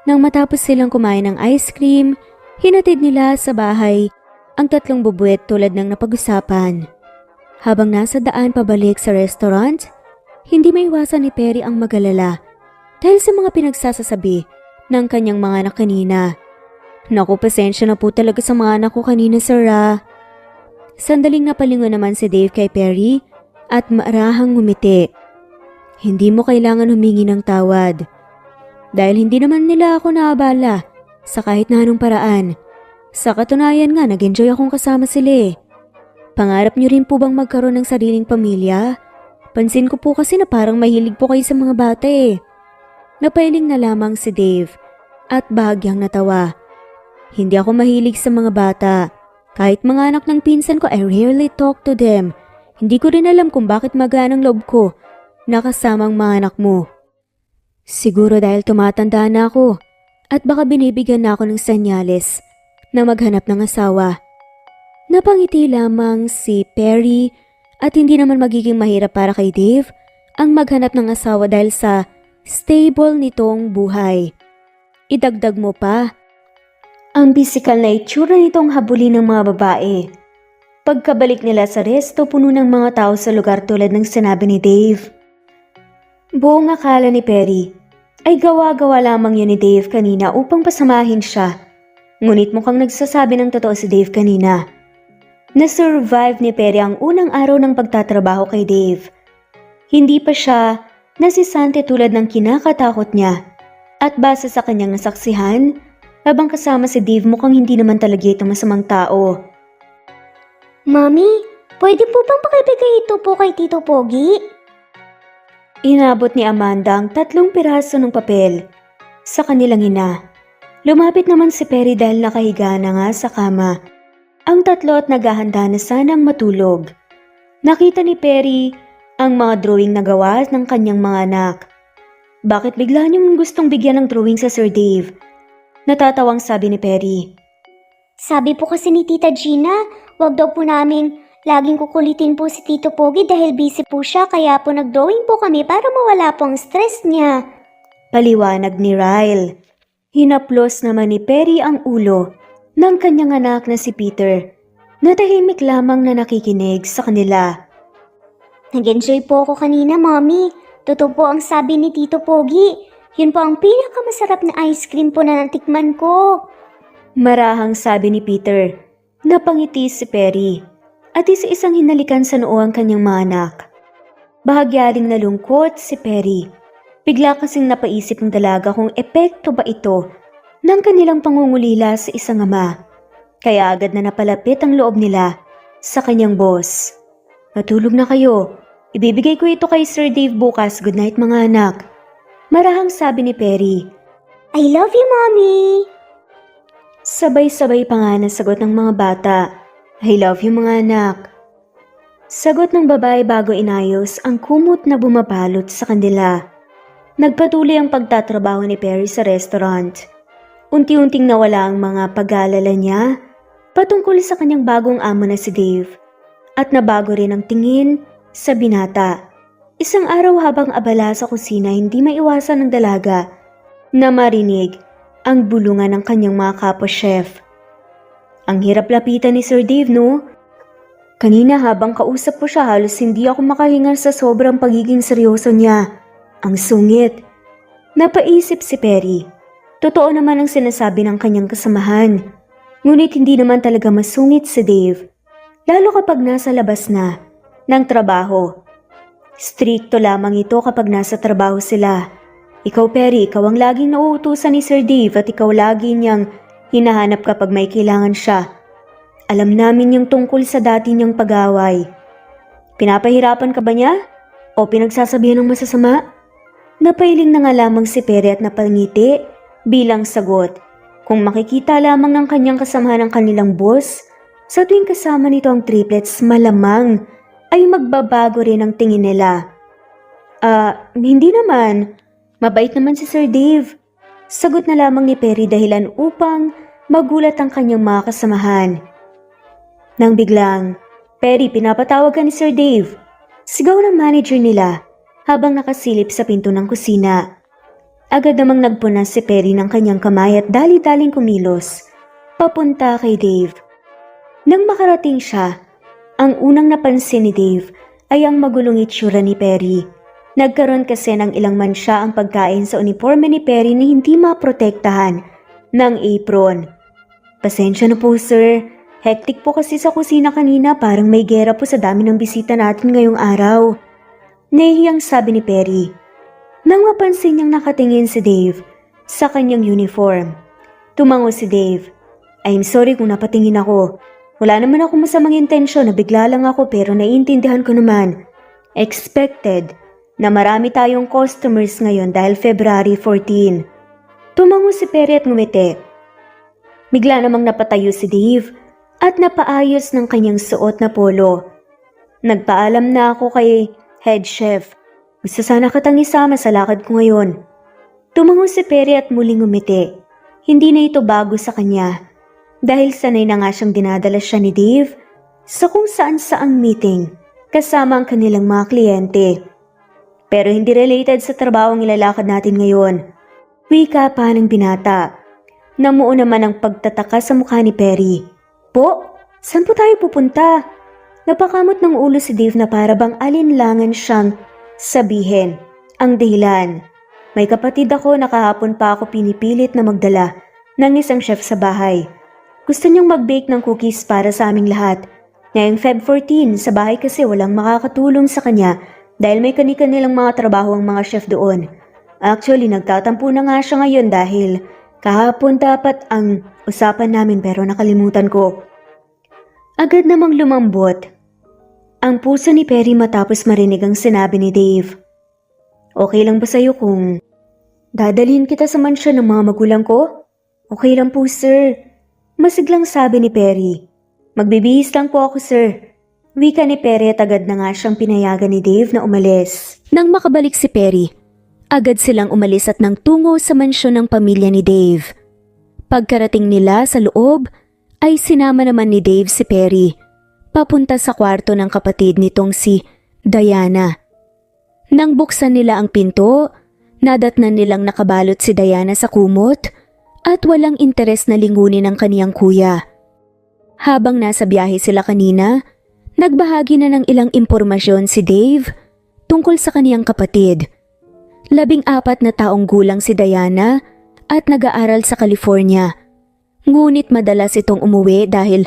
Nang matapos silang kumain ng ice cream, hinatid nila sa bahay ang tatlong bubuet tulad ng napag-usapan. Habang nasa daan pabalik sa restaurant, hindi maiwasan ni Perry ang magalala dahil sa mga pinagsasasabi ng kanyang mga anak kanina. Naku, pasensya na po talaga sa mga anak ko kanina, sir. Sandaling napalingon naman si Dave kay Perry at marahang ngumiti. Hindi mo kailangan humingi ng tawad dahil hindi naman nila ako naabala sa kahit na anong paraan. Sa katunayan nga, nag-enjoy akong kasama sila. Pangarap niyo rin po bang magkaroon ng sariling pamilya? Pansin ko po kasi na parang mahilig po kayo sa mga bata . Napailing na lamang si Dave at bahagyang natawa. Hindi ako mahilig sa mga bata. Kahit mga anak ng pinsan ko, I rarely talk to them. Hindi ko rin alam kung bakit magaan ang loob ko na kasama ang mga anak mo. Siguro dahil tumatanda na ako at baka binibigyan na ako ng senyales na maghanap ng asawa. Napangiti lamang si Perry at hindi naman magiging mahirap para kay Dave ang maghanap ng asawa dahil sa stable nitong buhay. Idagdag mo pa ang pisikal na itsura nitong habulin ng mga babae Pagkabalik nila sa resto, puno ng mga tao sa lugar tulad ng sinabi ni Dave. Buong akala ni Perry ay gawa-gawa lamang yun ni Dave kanina upang pasamahin siya. Ngunit mukhang nagsasabi ng totoo si Dave kanina. Na-survive ni Perry ang unang araw ng pagtatrabaho kay Dave. Hindi pa siya nasisante tulad ng kinakatakot niya. At base sa kanyang nasaksihan, habang kasama si Dave mukhang hindi naman talaga ito masamang tao. Mami, pwede po bang pakibigay ito po kay Tito Pogi? Inabot ni Amanda ang 3 piraso ng papel sa kanilang ina. Lumapit naman si Perry dahil nakahiga na nga sa kama. Ang 3 at naghahanda na sanang matulog. Nakita ni Perry ang mga drawing na gawa ng kanyang mga anak. Bakit bigla niyong gustong bigyan ng drawing sa Sir Dave? Natatawang sabi ni Perry. Sabi po kasi ni Tita Gina, wag daw po namin laging kukulitin po si Tito Pogi dahil busy po siya kaya po nag-drawing po kami para mawala po ang stress niya. Paliwanag ni Ryle. Hinaplos naman ni Perry ang ulo ng kanyang anak na si Peter. Natahimik lamang na nakikinig sa kanila. Nag-enjoy po ako kanina, Mommy. Totoo po ang sabi ni Tito Pogi. Yun po ang pinakamasarap na ice cream po na natikman ko. Marahang sabi ni Peter. Napangiti si Perry at isa-isang hinalikan sa noo ang kanyang mga anak. Bahagyaring nalungkot si Perry. Bigla kasing napaisip ng dalaga kung epekto ba ito ng kanilang pangungulila sa isang ama. Kaya agad na napalapit ang loob nila sa kanyang boss. Matulog na kayo. Ibibigay ko ito kay Sir Dave bukas. Good night mga anak. Marahang sabi ni Perry. I love you, Mommy. Sabay-sabay pa nga na sagot ng mga bata. I love you mga anak. Sagot ng babae bago inayos ang kumot na bumabalot sa kanila. Nagpatuloy ang pagtatrabaho ni Perry sa restaurant. Unti-unting nawala ang mga pag-aalala niya patungkol sa kanyang bagong amo na si Dave. At nabago rin ang tingin sa binata. Isang araw habang abala sa kusina, hindi maiwasan ng dalaga na marinig ang bulungan ng kanyang mga kapwa-chef. Ang hirap lapitan ni Sir Dave, no? Kanina habang kausap ko siya, halos hindi ako makahinga sa sobrang pagiging seryoso niya. Ang sungit. Napaisip si Perry. Totoo naman ang sinasabi ng kanyang kasamahan. Ngunit hindi naman talaga masungit si Dave. Lalo kapag nasa labas na ng trabaho. Strikto lamang ito kapag nasa trabaho sila. Ikaw Perry, ikaw ang laging nauutusan ni Sir Dave at ikaw lagi niyang hinahanap kapag may kailangan siya. Alam namin yung tungkol sa dati niyang pag-away. Pinapahirapan ka ba niya? O pinagsasabihan ng masasama? Napailing na nga lamang si Perry at napangiti bilang sagot. Kung makikita lamang ng kanyang kasamahan ng kanilang boss, sa tuwing kasama nito ang triplets, malamang ay magbabago rin ang tingin nila. Hindi naman. Mabait naman si Sir Dave. Sagot na lamang ni Perry dahilan upang magulat ang kanyang mga kasamahan. Nang biglang, Perry, pinapatawag ka ni Sir Dave. Sigaw ng manager nila habang nakasilip sa pinto ng kusina. Agad namang nagpunas si Perry ng kanyang kamay at dali-daling kumilos papunta kay Dave. Nang makarating siya, ang unang napansin ni Dave ay ang magulong itsura ni Perry. Nagkaroon kasi ng ilang mansya ang pagkain sa uniforme ni Perry na hindi maprotektahan ng apron. Pasensya na po sir, hectic po kasi sa kusina kanina, parang may gera po sa dami ng bisita natin ngayong araw. Nahihiyang sabi ni Perry. Nang mapansin niyang nakatingin si Dave sa kanyang uniform, tumango si Dave. I'm sorry kung napatingin ako. Wala naman ako masamang intensyon, nabigla lang ako pero naiintindihan ko naman. Expected na marami tayong customers ngayon dahil February 14. Tumango si Perry at ngumiti. Bigla namang napatayo si Dave at napaayos ng kanyang suot na polo. Nagpaalam na ako kay head chef. Gusto sana kitang isama sa lakad ko ngayon. Tumango si Perry at muling ngumiti. Hindi na ito bago sa kanya dahil sanay na nga siyang dinadala siya ni Dave sa kung saan saang meeting kasama ang kanilang mga kliyente. Pero hindi related sa trabaho ang ilalakad natin ngayon. Wika pa ng binata. Namuo naman ang pagtataka sa mukha ni Perry. Po? Saan po tayo pupunta? Napakamot ng ulo si Dave na para bang alinlangan siyang sabihin ang dahilan. May kapatid ako na kahapon pa ako pinipilit na magdala ng isang chef sa bahay. Gusto niyang mag-bake ng cookies para sa aming lahat. Ngayong Feb 14, sa bahay kasi walang makakatulong sa kanya dahil may kani-kanilang mga trabaho ang mga chef doon. Actually, nagtatampo na nga siya ngayon dahil kahapon dapat ang usapan namin pero nakalimutan ko. Agad namang lumambot ang puso ni Perry matapos marinig ang sinabi ni Dave. Okay lang ba sa'yo kung dadalhin kita sa mansyon ng mga magulang ko? Okay lang po, sir. Masiglang sabi ni Perry. Magbibihis lang po ako, sir. Wika ni Perry at agad na nga siyang pinayagan ni Dave na umalis. Nang makabalik si Perry, agad silang umalis at nang tungo sa mansyon ng pamilya ni Dave. Pagkarating nila sa loob, ay sinama naman ni Dave si Perry papunta sa kwarto ng kapatid nitong si Diana. Nang buksan nila ang pinto, nadatnan nilang nakabalot si Diana sa kumot at walang interes na lingunin ang kaniyang kuya. Habang nasa biyahe sila kanina, nagbahagi na ng ilang impormasyon si Dave tungkol sa kaniyang kapatid. 14 na taong gulang si Diana at nag-aaral sa California. Ngunit madalas itong umuwi dahil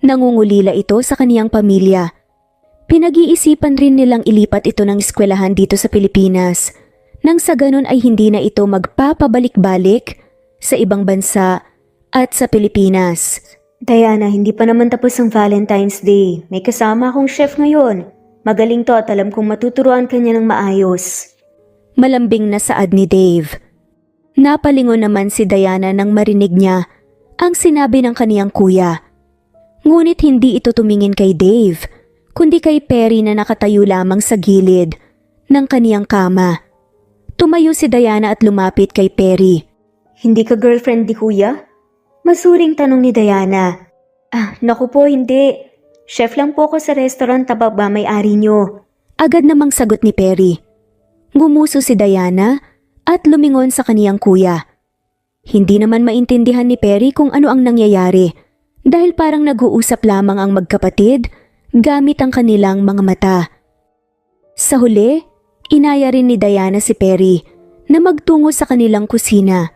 nangungulila ito sa kaniyang pamilya. Pinag-iisipan rin nilang ilipat ito ng eskwelahan dito sa Pilipinas nang sa ganun ay hindi na ito magpapabalik-balik sa ibang bansa at sa Pilipinas. Diana, hindi pa naman tapos ang Valentine's Day. May kasama akong chef ngayon. Magaling to at alam kong matuturuan kanya ng maayos. Malambing na saad ni Dave. Napalingon naman si Diana nang marinig niya ang sinabi ng kaniyang kuya. Ngunit hindi ito tumingin kay Dave, kundi kay Perry na nakatayo lamang sa gilid ng kaniyang kama. Tumayo si Diana at lumapit kay Perry. Hindi ka girlfriend ni kuya? Masuring tanong ni Diana. Naku po, hindi. Chef lang po ako sa restaurant tabab ba may-ari niyo. Agad namang sagot ni Perry. Gumuso si Diana at lumingon sa kaniyang kuya. Hindi naman maintindihan ni Perry kung ano ang nangyayari dahil parang nag-uusap lamang ang magkapatid gamit ang kanilang mga mata. Sa huli, inaya rin ni Diana si Perry na magtungo sa kanilang kusina.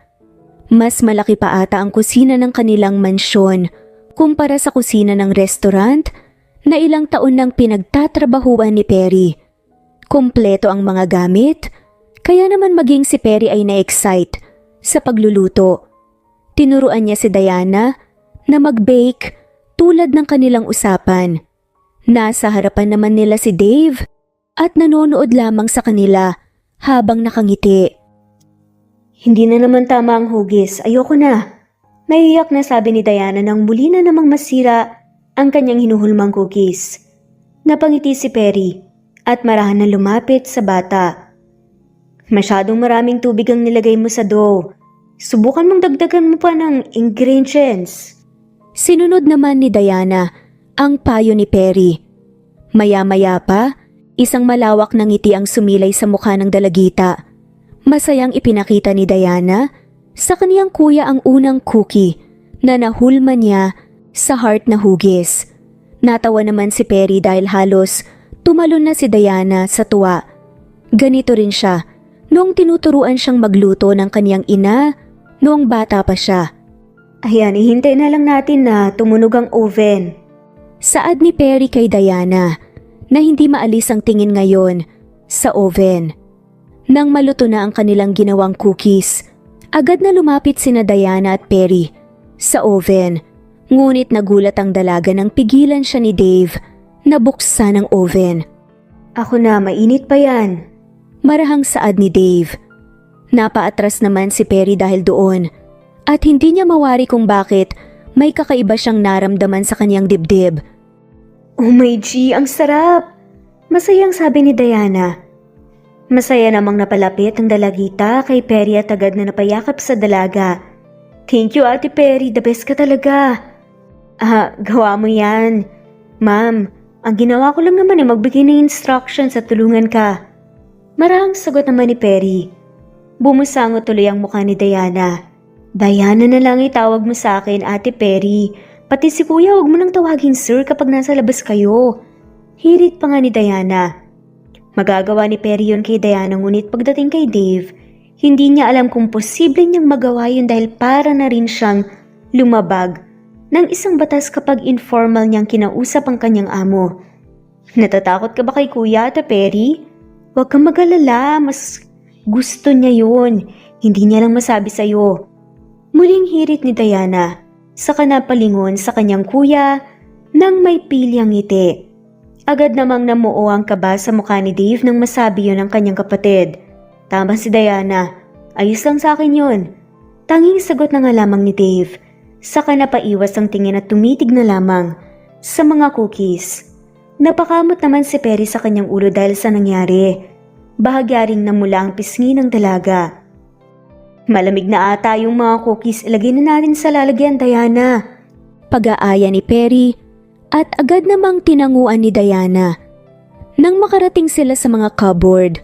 Mas malaki pa ata ang kusina ng kanilang mansyon kumpara sa kusina ng restaurant na ilang taon nang pinagtatrabahuan ni Perry. Kompleto ang mga gamit, kaya naman maging si Perry ay na-excite sa pagluluto. Tinuruan niya si Diana na mag-bake tulad ng kanilang usapan. Nasa harapan naman nila si Dave at nanonood lamang sa kanila habang nakangiti. Hindi na naman tama ang hugis, ayoko na. Naiyak na sabi ni Diana nang muli na namang masira ang kanyang hinuhulmang cookies. Napangiti si Perry at marahan na lumapit sa bata. Masyadong maraming tubig ang nilagay mo sa dough. Subukan mong dagdagan mo pa ng ingredients. Sinunod naman ni Diana ang payo ni Perry. Maya-maya pa, isang malawak na ngiti ang sumilay sa mukha ng dalagita. Masayang ipinakita ni Diana sa kaniyang kuya ang unang cookie na nahulma niya sa heart na hugis. Natawa naman si Perry dahil halos tumalon na si Diana sa tuwa. Ganito rin siya noong tinuturuan siyang magluto ng kaniyang ina noong bata pa siya. Ayan, ihintay na lang natin na tumunog ang oven. Saad ni Perry kay Diana na hindi maalis ang tingin ngayon sa oven. Nang maluto na ang kanilang ginawang cookies, agad na lumapit sina Diana at Perry sa oven. Ngunit nagulat ang dalaga nang pigilan siya ni Dave na buksan ang oven. Ako na, mainit pa yan. Marahang saad ni Dave. Napaatras naman si Perry dahil doon at hindi niya mawari kung bakit may kakaiba siyang naramdaman sa kanyang dibdib. Oh my G, ang sarap! Masayang sabi ni Diana. Masaya namang napalapit ang dalagita kay Perry at agad na napayakap sa dalaga. Thank you Ate Perry, the best ka talaga. Gawa mo yan. Ma'am, ang ginawa ko lang naman ay magbigay ng instructions at tulungan ka. Marahang sagot naman ni Perry. Bumusangot tuloy ang mukha ni Diana. Diana na lang itawag mo sa akin, Ate Perry. Pati si kuya, huwag mo nang tawagin sir kapag nasa labas kayo. Hirit pa nga ni Diana. Magagawa ni Perry yun kay Diana, ngunit pagdating kay Dave, hindi niya alam kung posible niyang magawa yun dahil para na rin siyang lumabag ng isang batas kapag informal niyang kinausap ang kanyang amo. Natatakot ka ba kay kuya, Ate Perry? Huwag kang mag-alala, mas gusto niya yun. Hindi niya lang masabi sa'yo. Muling hirit ni Diana, saka napalingon sa kanyang kuya nang may pilyang ngiti. Agad namang namuo ang kaba sa mukha ni Dave nang masabi yun ng kanyang kapatid. Tama si Diana, ayos lang sa akin yun. Tanging sagot na nga lamang ni Dave, saka napaiwas ang tingin at tumitig na lamang sa mga cookies. Napakamot naman si Perry sa kanyang ulo dahil sa nangyari. Bahagya ring namula ang pisngi ng dalaga. Malamig na ata yung mga cookies, ilagay na natin sa lalagyan, Diana. Pag-aaya ni Perry at agad namang tinanguan ni Diana. Nang makarating sila sa mga cupboard,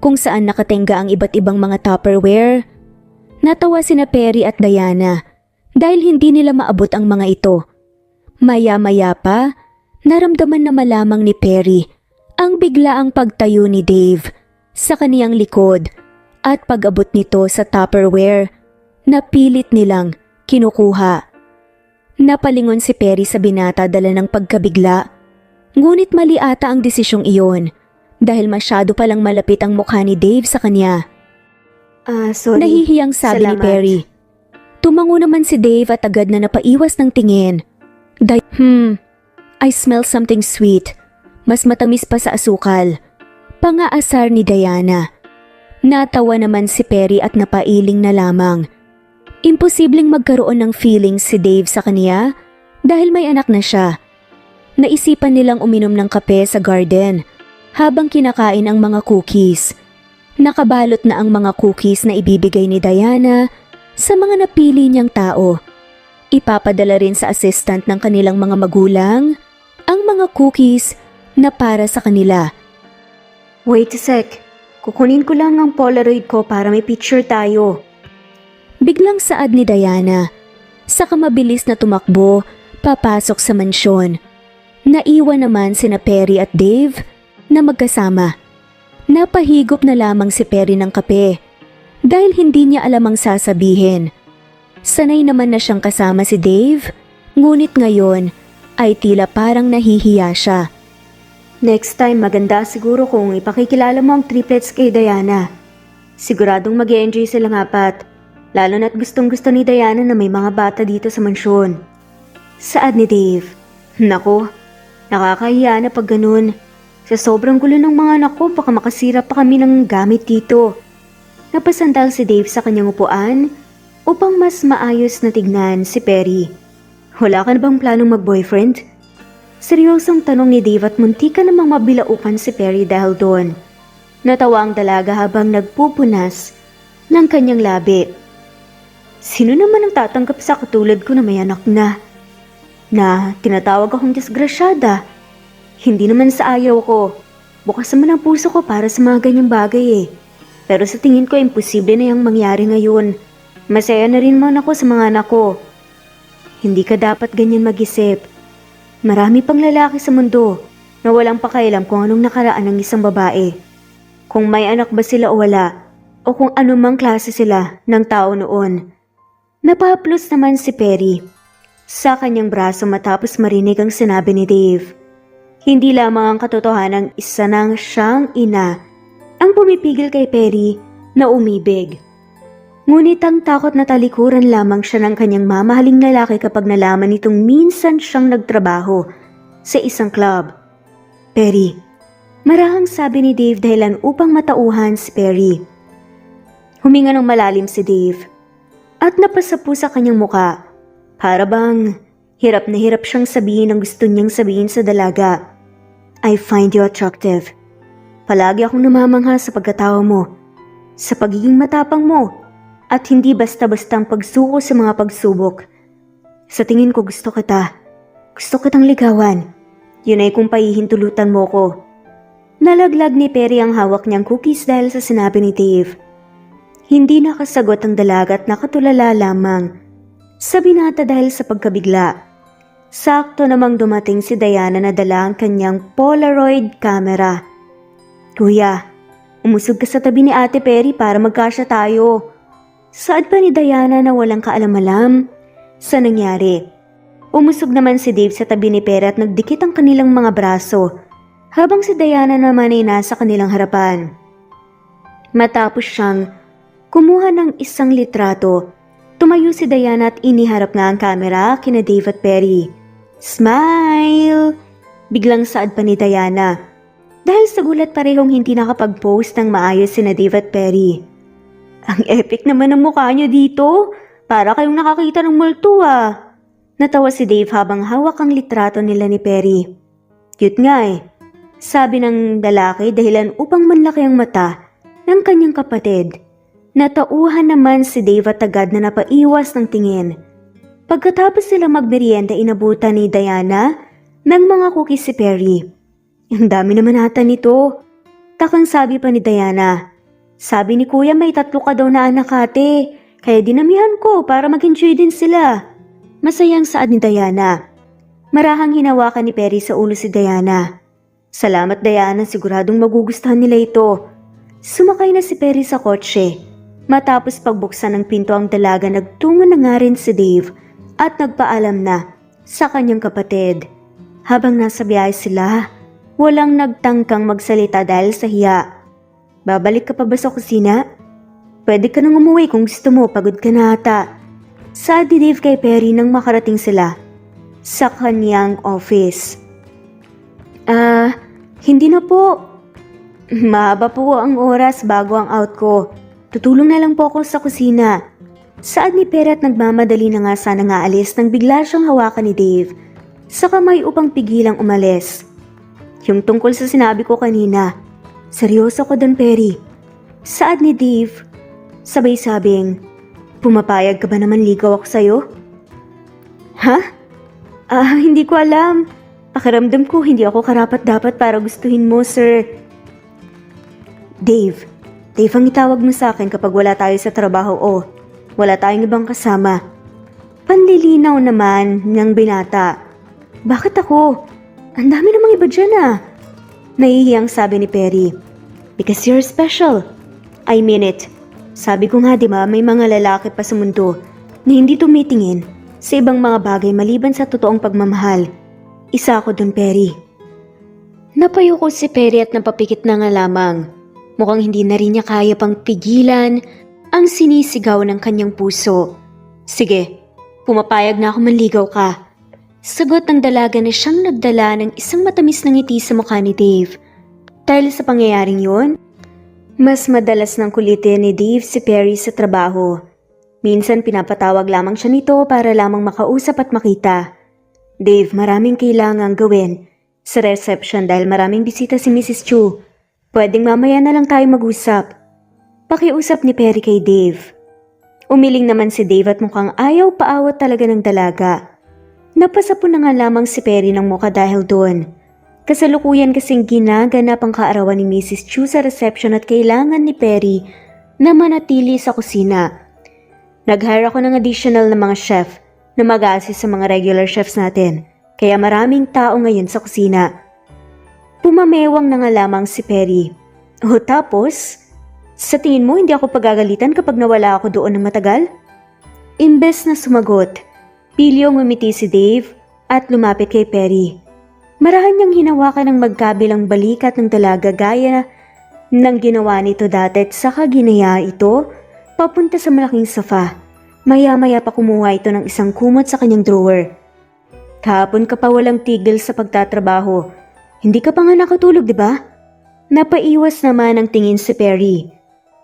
kung saan nakatenga ang iba't ibang mga Tupperware, natawa sina Perry at Diana dahil hindi nila maabot ang mga ito. Maya-maya pa, naramdaman na malamang ni Perry ang biglaang pagtayo ni Dave sa kaniyang likod at pag-abot nito sa Tupperware na pilit nilang kinukuha. Napalingon si Perry sa binata dala ng pagkabigla, ngunit mali ata ang desisyong iyon dahil masyado palang malapit ang mukha ni Dave sa kanya. Sorry. Nahihiyang sabi ni Salamat. Perry. Tumango naman si Dave at agad na napaiwas ng tingin. I smell something sweet. Mas matamis pa sa asukal. Pangaasar ni Diana. Natawa naman si Perry at napailing na lamang. Imposibleng magkaroon ng feelings si Dave sa kanya dahil may anak na siya. Naisipan nilang uminom ng kape sa garden habang kinakain ang mga cookies. Nakabalot na ang mga cookies na ibibigay ni Diana sa mga napili niyang tao. Ipapadala rin sa assistant ng kanilang mga magulang ang mga cookies na para sa kanila. Wait a sec, kukunin ko lang ang Polaroid ko para may picture tayo. Biglang saad ni Diana, saka mabilis na tumakbo papasok sa mansyon. Naiwan naman sina Perry at Dave na magkasama. Napahigop na lamang si Perry ng kape dahil hindi niya alam ang sasabihin. Sanay naman na siyang kasama si Dave, ngunit ngayon ay tila parang nahihiya siya. Next time maganda siguro kung ipakikilala mo ang triplets kay Diana. Siguradong mag-e-enjoy silang apat, lalo na't gustong-gusto ni Diana na may mga bata dito sa mansyon. Saad ni Dave. Nako, nakakahiya na pag ganun. Sa sobrang gulo ng mga anak ko, baka makasira pa kami ng gamit dito. Napasandal si Dave sa kanyang upuan upang mas maayos na tignan si Perry. Wala ka na bang planong mag-boyfriend? Seryosong tanong ni Dave at muntika namang mabilaukan si Perry dahil doon. Natawa ang dalaga habang nagpupunas ng kanyang labi. Sino naman ang tatanggap sa katulad ko na may anak na? Na tinatawag akong disgrasyada. Hindi naman sa ayaw ko. Bukas naman ang puso ko para sa mga ganyang bagay eh. Pero sa tingin ko imposible na yung mangyari ngayon. Masaya na rin man ako sa mga anak ko. Hindi ka dapat ganyan mag-isip. Marami pang lalaki sa mundo na walang pakialam kung anong nakaraan ng isang babae. Kung may anak ba sila o wala, o kung anumang klase sila ng tao noon. Napahaplos naman si Perry sa kanyang braso matapos marinig ang sinabi ni Dave. Hindi lamang ang katotohanan ng isa nang siyang ina ang pumipigil kay Perry na umibig. Ngunit ang takot na talikuran lamang siya ng kanyang mamahaling lalaki kapag nalaman nitong minsan siyang nagtrabaho sa isang club. Perry, marahang sabi ni Dave dahilan upang matauhan si Perry. Huminga ng malalim si Dave at napasapu sa kanyang muka. Para bang hirap na hirap siyang sabihin ang gusto niyang sabihin sa dalaga. I find you attractive. Palagi akong namamangha sa pagkatao mo, sa pagiging matapang mo, at hindi basta-bastang pagsuko sa mga pagsubok. Sa tingin ko gusto kita. Gusto kitang ligawan. Yun ay kung pahihintulutan mo ko. Nalaglag ni Perry ang hawak niyang cookies dahil sa sinabi ni Dave. Hindi nakasagot ang dalaga at nakatulala lamang sa binata dahil sa pagkabigla. Sakto namang dumating si Diana na dala ang kanyang Polaroid camera. Kuya, umusog ka sa tabi ni Ate Perry para magkasya tayo. Saad pa ni Diana na walang kaalam-alam sa nangyari. Umusog naman si Dave sa tabi ni Perry at nagdikit ang kanilang mga braso habang si Diana naman ay nasa kanilang harapan. Matapos siyang kumuha ng isang litrato, tumayo si Diana at iniharap nga ang camera kina Dave at Perry. Smile! Biglang saad pa ni Diana. Dahil sa gulat parehong hindi nakapag-post ng maayos sina Dave at Perry. Ang epic naman ng mukha niyo dito. Para kayong nakakita ng multo ah. Natawa si Dave habang hawak ang litrato nila ni Perry. Cute nga eh. Sabi ng lalaki dahilan upang manlaki ang mata ng kanyang kapatid. Natauhan naman si Dave at agad na napaiwas ng tingin. Pagkatapos sila magmerienda inabutan ni Diana ng mga cookies si Perry. Ang dami naman ata nito. Takang sabi pa ni Diana. Sabi ni Kuya may 3 ka daw na anak ate, kaya dinamihan ko para mag-enjoy din sila. Masayang saad ni Diana. Marahang hinawakan ni Perry sa ulo si Diana. Salamat Diana, siguradong magugustuhan nila ito. Sumakay na si Perry sa kotse. Matapos pagbuksan ng pinto ang dalaga nagtungo na nga rin si Dave at nagpaalam na sa kanyang kapatid. Habang nasa biyahe sila, walang nagtangkang magsalita dahil sa hiya. Babalik ka pa ba sa kusina? Pwede ka nang umuwi kung gusto mo, pagod ka na ata. Saad ni Dave kay Perry nang makarating sila sa kanyang office. Hindi na po. Mahaba po ang oras bago ang out ko. Tutulong na lang po ako sa kusina. Saad ni Perry at nagmamadali na nga sana nga alis nang bigla siyang hawakan ni Dave sa kamay upang pigilang umalis. Yung tungkol sa sinabi ko kanina, seryoso ko doon Perry. Saad ni Dave, sabay sabing, pumapayag ka ba naman ligaw ako sa'yo? Ha? Hindi ko alam. Pakiramdam ko hindi ako karapat-dapat para gustuhin mo, sir. Dave ang itawag mo sa akin kapag wala tayo sa trabaho o wala tayong ibang kasama. Panlilinaw naman ng binata. Bakit ako? Ang dami namang iba dyan ah. Nahihiyang sabi ni Perry. Because you're special. I mean it. Sabi ko nga diba may mga lalaki pa sa mundo na hindi tumitingin sa ibang mga bagay maliban sa totoong pagmamahal. Isa ako dun Perry. Napayo ko si Perry at napapikit na nga lamang. Mukhang hindi na rin niya kaya pang pigilan ang sinisigaw ng kanyang puso. Sige, pumapayag na ako manligaw ka. Sagot ng dalaga na siyang nagdala ng isang matamis na ngiti sa mukha ni Dave. Dahil sa pangyayaring yun, mas madalas nang kulitin ni Dave si Perry sa trabaho. Minsan pinapatawag lamang siya nito para lamang makausap at makita. Dave, maraming kailangang gawin sa reception dahil maraming bisita si Mrs. Chu. Pwedeng mamaya na lang tayo mag-usap. Pakiusap ni Perry kay Dave. Umiling naman si Dave at mukhang ayaw paawat talaga ng dalaga. Napasapon na nga lamang si Perry ng mukha dahil doon. Kasalukuyan kasing ginaganap ang kaarawan ni Mrs. Chu sa reception at kailangan ni Perry na manatili sa kusina. Nag-hire ako ng additional na mga chef na mag-a-assist sa mga regular chefs natin. Kaya maraming tao ngayon sa kusina. Pumamewang na nga lamang si Perry. O tapos, sa tingin mo hindi ako pagagalitan kapag nawala ako doon ng matagal? Imbes na sumagot, pilyong umiti si Dave at lumapit kay Perry. Marahan niyang hinawakan ng magkabilang balikat ng dalaga gaya ng ginawa nito dati at saka ginaya ito papunta sa malaking sofa. Maya-maya pa kumuha ito ng isang kumot sa kanyang drawer. Kahapon ka pa walang tigil sa pagtatrabaho. Hindi ka pa nga nakatulog, di ba? Napaiwas naman ang tingin si Perry.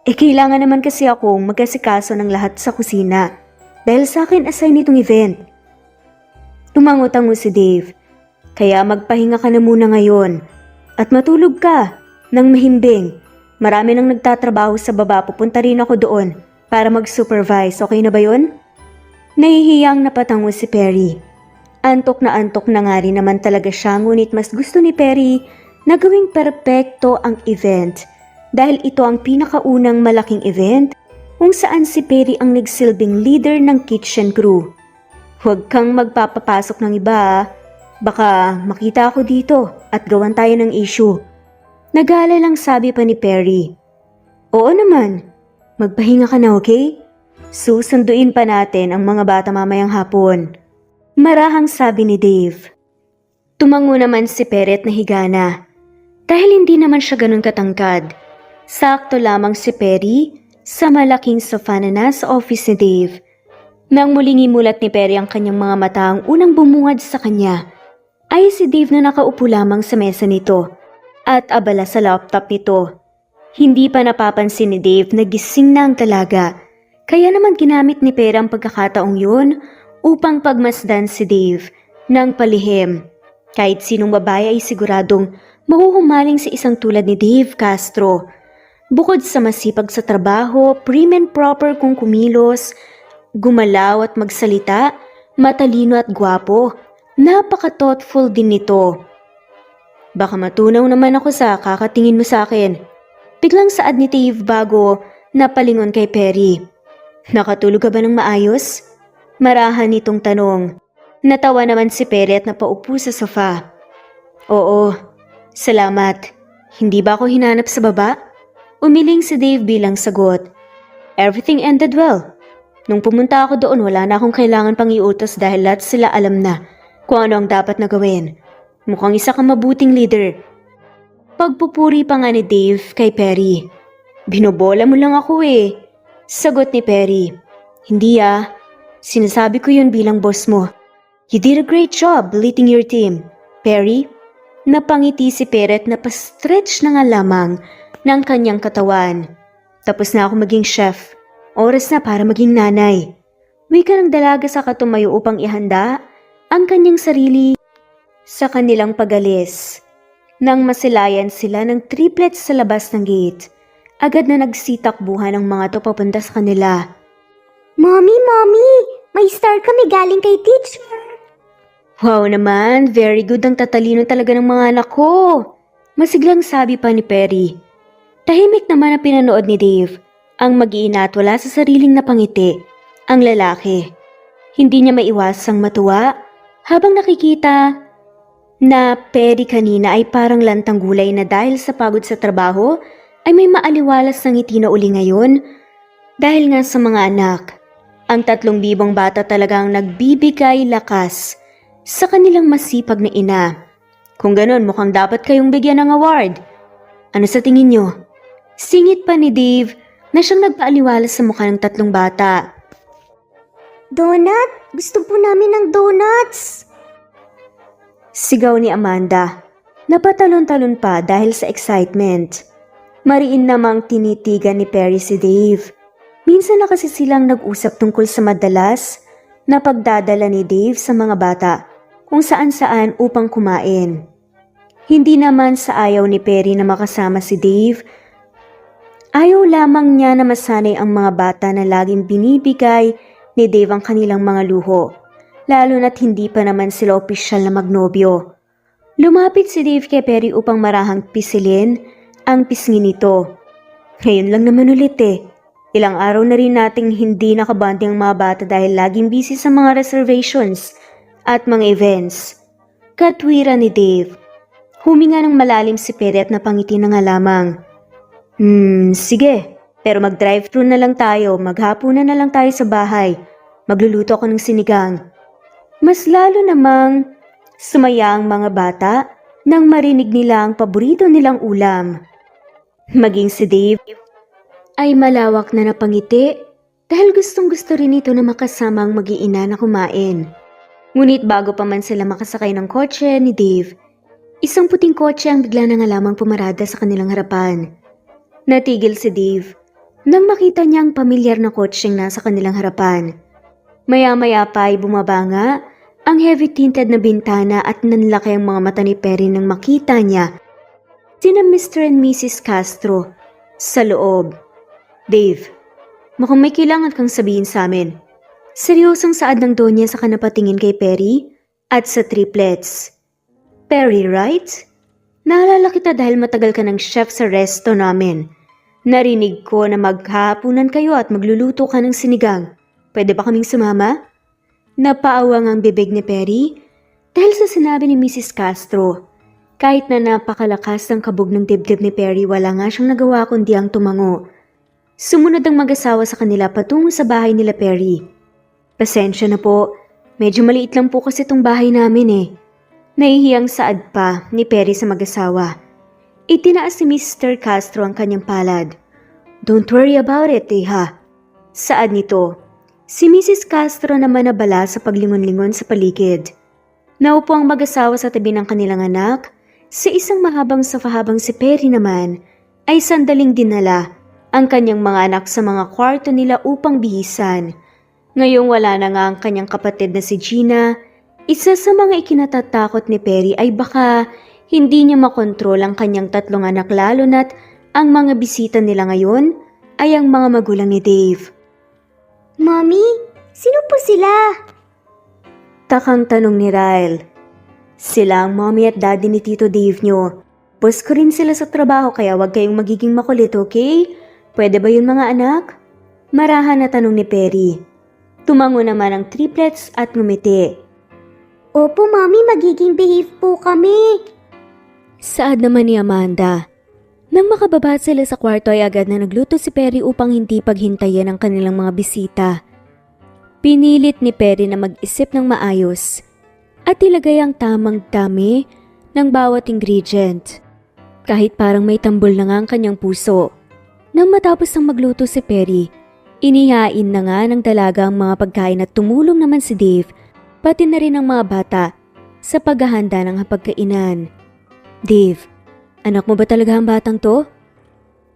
Kailangan naman kasi akong magkasikaso ng lahat sa kusina dahil sa akin assign itong event. Tumango-tango si Dave. Kaya magpahinga ka na muna ngayon at matulog ka ng mahimbing. Marami nang nagtatrabaho sa baba, pupunta rin ako doon para mag-supervise. Okay na ba yun? Nahihiyang napatango si Perry. Antok na nga rin naman talaga siya, ngunit mas gusto ni Perry na gawing perpekto ang event dahil ito ang pinakaunang malaking event kung saan si Perry ang nagsilbing leader ng kitchen crew. Huwag kang magpapapasok ng iba ah. Baka makita ako dito at gawan tayo ng issue. Nag-aalalang sabi pa ni Perry. Oo naman, magpahinga ka na, okay? Susunduin pa natin ang mga bata mamayang hapon. Marahang sabi ni Dave. Tumango naman si Perry at nahiga na. Dahil hindi naman siya ganun katangkad. Sakto lamang si Perry sa malaking sofa na nasa office ni Dave. Nang muling imulat ni Perry ang kanyang mga mata ang unang bumungad sa kanya, ay si Dave na nakaupo lamang sa mesa nito at abala sa laptop nito. Hindi pa napapansin ni Dave na gising na ang dalaga, kaya naman ginamit ni Perry ang pagkakataong yun upang pagmasdan si Dave ng palihim. Kahit sinong babae ay siguradong mahuhumaling sa isang tulad ni Dave Castro. Bukod sa masipag sa trabaho, prim and proper kung kumilos, gumalaw at magsalita, matalino at gwapo, napaka-thoughtful din nito. Baka matunaw naman ako sa kakatingin mo sa akin. Biglang saad ni Dave bago napalingon kay Perry. Nakatulog ka ba ng maayos? Marahan nitong tanong. Natawa naman si Perry at napaupo sa sofa. Oo, salamat. Hindi ba ako hinanap sa baba? Umiling si Dave bilang sagot. Everything ended well. Nung pumunta ako doon, wala na akong kailangan pang iutos dahil lahat sila alam na kung ano ang dapat na gawin. Mukhang isa kang mabuting leader. Pagpupuri pa nga ni Dave kay Perry. Binobola mo lang ako eh. Sagot ni Perry. Hindi ah. Sinasabi ko yun bilang boss mo. You did a great job leading your team, Perry. Napangiti si Perry at napastretch na nga lamang ng kanyang katawan. Tapos na ako maging chef. Oras na para maging nanay. Wika ng dalaga sa katumayo upang ihanda ang kanyang sarili sa kanilang pag-alis. Nang masilayan sila ng triplets sa labas ng gate, agad na nagsitakbuhan ang mga to papunta sa kanila. Mommy! May star kami galing kay teacher. Wow naman, very good ang tatalino talaga ng mga anak ko. Masiglang sabi pa ni Perry. Tahimik naman ang pinanood ni Dave. Ang mag-iina at wala sa sariling napangiti, ang lalaki. Hindi niya maiwasang matuwa habang nakikita na Perry kanina ay parang lantang gulay na dahil sa pagod sa trabaho ay may maaliwalas ng ngiti na uli ngayon dahil nga sa mga anak. Ang 3 bibong bata talagang nagbibigay lakas sa kanilang masipag na ina. Kung ganon, mukhang dapat kayong bigyan ng award. Ano sa tingin nyo? Singit pa ni Dave na siyang nagpaaliwalas sa mukha ng 3 bata. Donut? Gusto po namin ng donuts. Sigaw ni Amanda. Napatalon-talon pa dahil sa excitement. Mariin namang tinitigan ni Perry si Dave. Minsan na kasi silang nag-usap tungkol sa madalas na pagdadala ni Dave sa mga bata kung saan-saan upang kumain. Hindi naman sa ayaw ni Perry na makasama si Dave. Ayaw lamang niya na masanay ang mga bata na laging binibigay ni Dave ang kanilang mga luho, lalo na't hindi pa naman sila opisyal na magnobyo. Lumapit si Dave kay Perry upang marahang pisilin ang pisngi nito. Ngayon lang naman ulit eh. Ilang araw na rin nating hindi nakabanding ang mga bata dahil laging busy sa mga reservations at mga events. Katwira ni Dave. Huminga ng malalim si Perry at napangiti na nga lamang. Sige. Pero mag-drive-thru na lang tayo. Maghapunan na lang tayo sa bahay. Magluluto ako ng sinigang. Mas lalo namang sumaya ang mga bata nang marinig nila ang paborito nilang ulam. Maging si Dave ay malawak na napangiti dahil gustong-gusto rin ito na makasama ang mag-iina na kumain. Ngunit bago pa man sila makasakay ng kotse ni Dave, isang puting kotse ang bigla na nga lamang pumarada sa kanilang harapan. Natigil si Dave nang makita niya ang pamilyar na kotseng nasa kanilang harapan. Maya-maya pa ay bumaba nga ang heavy-tinted na bintana at nanlaki ang mga mata ni Perry nang makita niya sina Mr. and Mrs. Castro sa loob. Dave, mukhang may kailangan kang sabihin sa amin. Seryosong saad ng Donya sa kanapatingin kay Perry at sa triplets. Perry, right? Naalala kita dahil matagal ka ng chef sa resto namin. Narinig ko na maghapunan kayo at magluluto ka ng sinigang. Pwede ba kaming sumama? Napaawang ang bibig ni Perry dahil sa sinabi ni Mrs. Castro. Kahit na napakalakas ng kabog ng dibdib ni Perry, wala nga siyang nagawa kundi ang tumango. Sumunod ang mag-asawa sa kanila patungo sa bahay nila Perry. Pasensya na po, medyo maliit lang po kasi itong bahay namin eh. Nahihiyang saad pa ni Perry sa mag-asawa. Itinaas ni Mr. Castro ang kanyang palad. Don't worry about it, Teha. Saad nito. Si Mrs. Castro naman nabala sa paglingon-lingon sa paligid. Naupo ang mag-asawa sa tabi ng kanilang anak. Sa isang mahabang sofa habang si Perry naman ay sandaling dinala ang kanyang mga anak sa mga kwarto nila upang bihisan. Ngayong wala na nga ang kanyang kapatid na si Gina, isa sa mga ikinatatakot ni Perry ay baka hindi niya makontrol ang kanyang 3 anak lalo na't ang mga bisita nila ngayon ay ang mga magulang ni Dave. Mommy, sino po sila? Takang tanong ni Ryle. Sila ang mommy at daddy ni Tito Dave nyo. Boss ko rin sila sa trabaho kaya wag kayong magiging makulit, okay? Pwede ba yun mga anak? Marahan na tanong ni Perry. Tumango naman ang triplets at ngumiti. Opo, Mommy, magiging behave po kami. Saad naman ni Amanda. Nang makababa sila sa kwarto ay agad na nagluto si Perry upang hindi paghintayan ang kanilang mga bisita. Pinilit ni Perry na mag-isip ng maayos at ilagay ang tamang dami ng bawat ingredient. Kahit parang may tambol na nga ang kanyang puso. Nang matapos ng magluto si Perry, inihain na nga ng dalaga ang mga pagkain at tumulong naman si Dave, pati na rin ang mga bata, sa paghahanda ng hapagkainan. Dave, anak mo ba talaga ang batang to?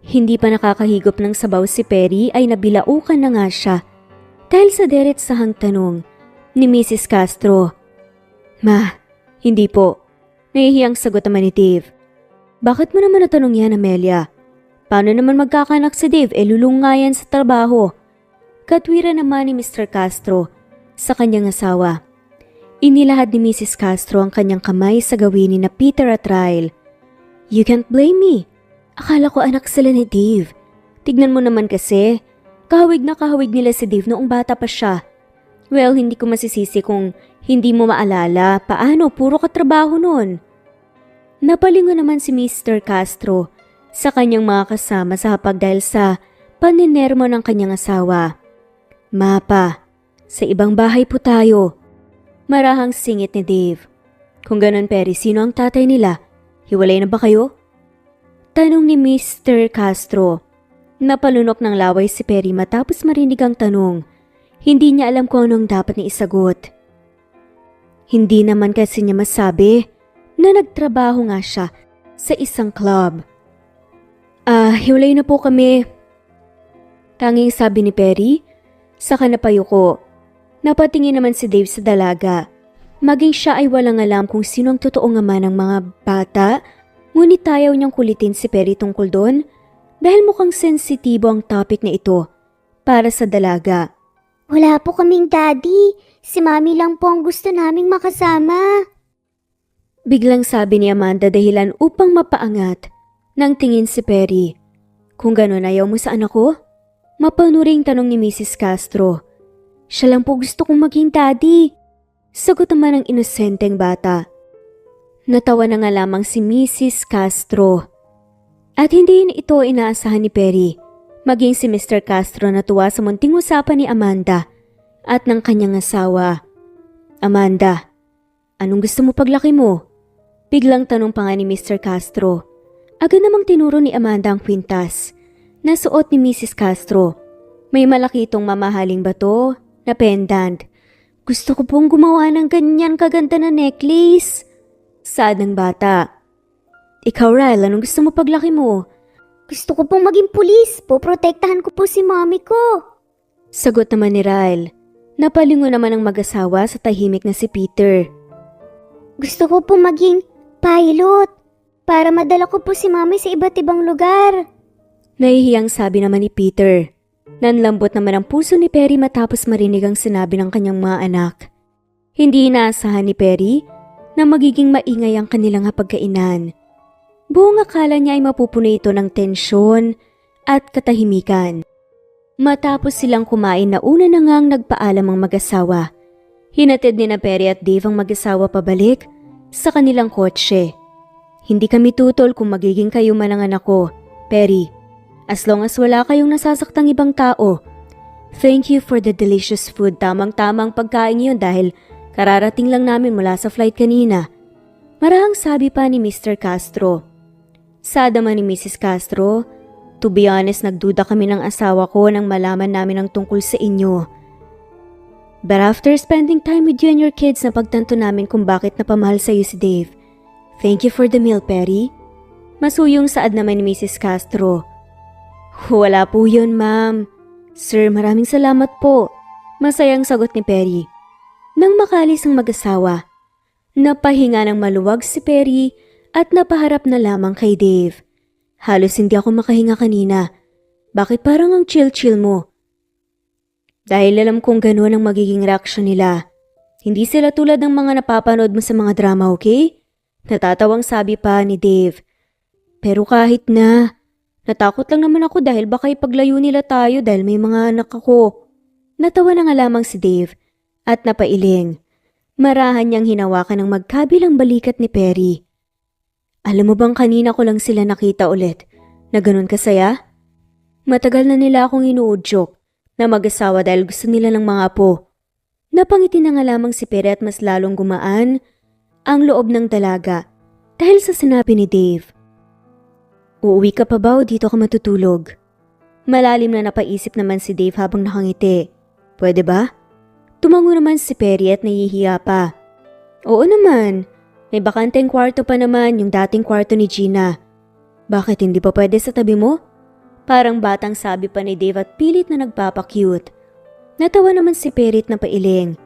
Hindi pa nakakahigop ng sabaw si Perry ay nabilaukan na nga siya dahil sa diretsahang tanong ni Mrs. Castro. Ma, hindi po. Nahihiyang sagot naman ni Dave. Bakit mo naman natanong yan, Amelia? Paano naman magkakanak si Dave? Lulungayan sa trabaho. Katwira naman ni Mr. Castro sa kanyang asawa. Inilahad ni Mrs. Castro ang kanyang kamay sa gawin ni na Peter at Ryle. You can't blame me. Akala ko anak sila ni Dave. Tignan mo naman kasi. Kahawig na kahawig nila si Dave noong bata pa siya. Well, hindi ko masisisi kung hindi mo maalala paano puro katrabaho nun. Napalingon naman si Mr. Castro sa kanyang mga kasama sa hapag dahil sa paninermo ng kanyang asawa. Mapa, sa ibang bahay po tayo. Marahang singit ni Dave. Kung ganun Perry, sino ang tatay nila? Hiwalay na ba kayo? Tanong ni Mr. Castro. Napalunok ng laway si Perry matapos marinig ang tanong. Hindi niya alam kung anong dapat niya isagot. Hindi naman kasi niya masabi na nagtrabaho nga siya sa isang club. Hiwalay na po kami. Tanging sabi ni Perry, saka napayuko. Napatingin naman si Dave sa dalaga. Maging siya ay walang alam kung sino ang totoong ama ng mga bata, ngunit ayaw niyang kulitin si Perry tungkol doon dahil mukhang sensitibo ang topic na ito para sa dalaga. Wala po kaming daddy. Si Mami lang po ang gusto naming makasama. Biglang sabi ni Amanda dahilan upang mapaangat nang tingin si Perry. Kung gano'n ayaw mo sa anak ko? Mapanuring tanong ni Mrs. Castro. Siya lang po gusto kong maging daddy. Sagot naman ng inosenteng bata. Natawa na nga lamang si Mrs. Castro. At hindi ito inaasahan ni Perry. Maging si Mr. Castro natuwa sa munting usapan ni Amanda at ng kanyang asawa. Amanda, anong gusto mo paglaki mo? Biglang tanong pa nga ni Mr. Castro. Agad namang tinuro ni Amanda ang kwintas na suot ni Mrs. Castro. May malaki itong mamahaling bato na pendant. Gusto ko pong gumawa ng ganyan kaganda na necklace. Saad ng bata. Ikaw, Ryle, anong gusto mo paglaki mo? Gusto ko pong maging pulis. Poprotektahan ko po si Mami ko. Sagot naman ni Ryle. Napalingon naman ang mag-asawa sa tahimik na si Peter. Gusto ko pong maging pilot para madala ko po si Mami sa iba't ibang lugar. Nahihiyang sabi naman ni Peter. Nanlambot naman ang puso ni Perry matapos marinig ang sinabi ng kanyang mga anak. Hindi inaasahan ni Perry na magiging maingay ang kanilang hapagkainan. Buong akala niya ay mapupuno ito ng tensyon at katahimikan. Matapos silang kumain na una na ngang nagpaalam ang mag-asawa. Hinatid ni na Perry at Dave ang mag-asawa pabalik sa kanilang kotse. Hindi kami tutol kung magiging kayo man ang anak ko, Perry. As long as wala kayong nasasaktang ibang tao. Thank you for the delicious food. Tamang-tamang pagkain yun dahil kararating lang namin mula sa flight kanina. Marahang sabi pa ni Mr. Castro. Sada man ni Mrs. Castro, to be honest, nagduda kami ng asawa ko nang malaman namin ang tungkol sa inyo. But after spending time with you and your kids, napagtanto namin kung bakit napamahal sa iyo si Dave. Thank you for the meal, Perry. Masuyong saad naman ni Mrs. Castro. Wala po yun, ma'am. Sir, maraming salamat po. Masayang sagot ni Perry. Nang makalis ang mag-asawa, napahinga ng maluwag si Perry at napaharap na lamang kay Dave. Halos hindi ako makahinga kanina. Bakit parang ang chill-chill mo? Dahil alam kong gano'n ang magiging reaksyon nila. Hindi sila tulad ng mga napapanood mo sa mga drama, okay? Natatawang sabi pa ni Dave. Pero kahit na, natakot lang naman ako dahil baka ipaglayo nila tayo dahil may mga anak ako. Natawa na nga lamang si Dave at napailing. Marahan niyang hinawakan ng magkabilang balikat ni Perry. Alam mo bang kanina ko lang sila nakita ulit na ganun kasaya? Matagal na nila akong inuudyok na mag-asawa dahil gusto nila ng mga apo. Napangiti na nga lamang si Perry at mas lalong gumaan ang loob ng dalaga dahil sa sinabi ni Dave. Uuwi ka pa ba o dito ka matutulog? Malalim na napaisip naman si Dave habang nakangiti. Pwede ba? Tumango naman si Perry at nahihiya pa. Oo naman, may bakanteng kwarto pa naman yung dating kwarto ni Gina. Bakit hindi pa pwede sa tabi mo? Parang batang sabi pa ni Dave at pilit na nagpapakyut. Natawa naman si Perry at napailing.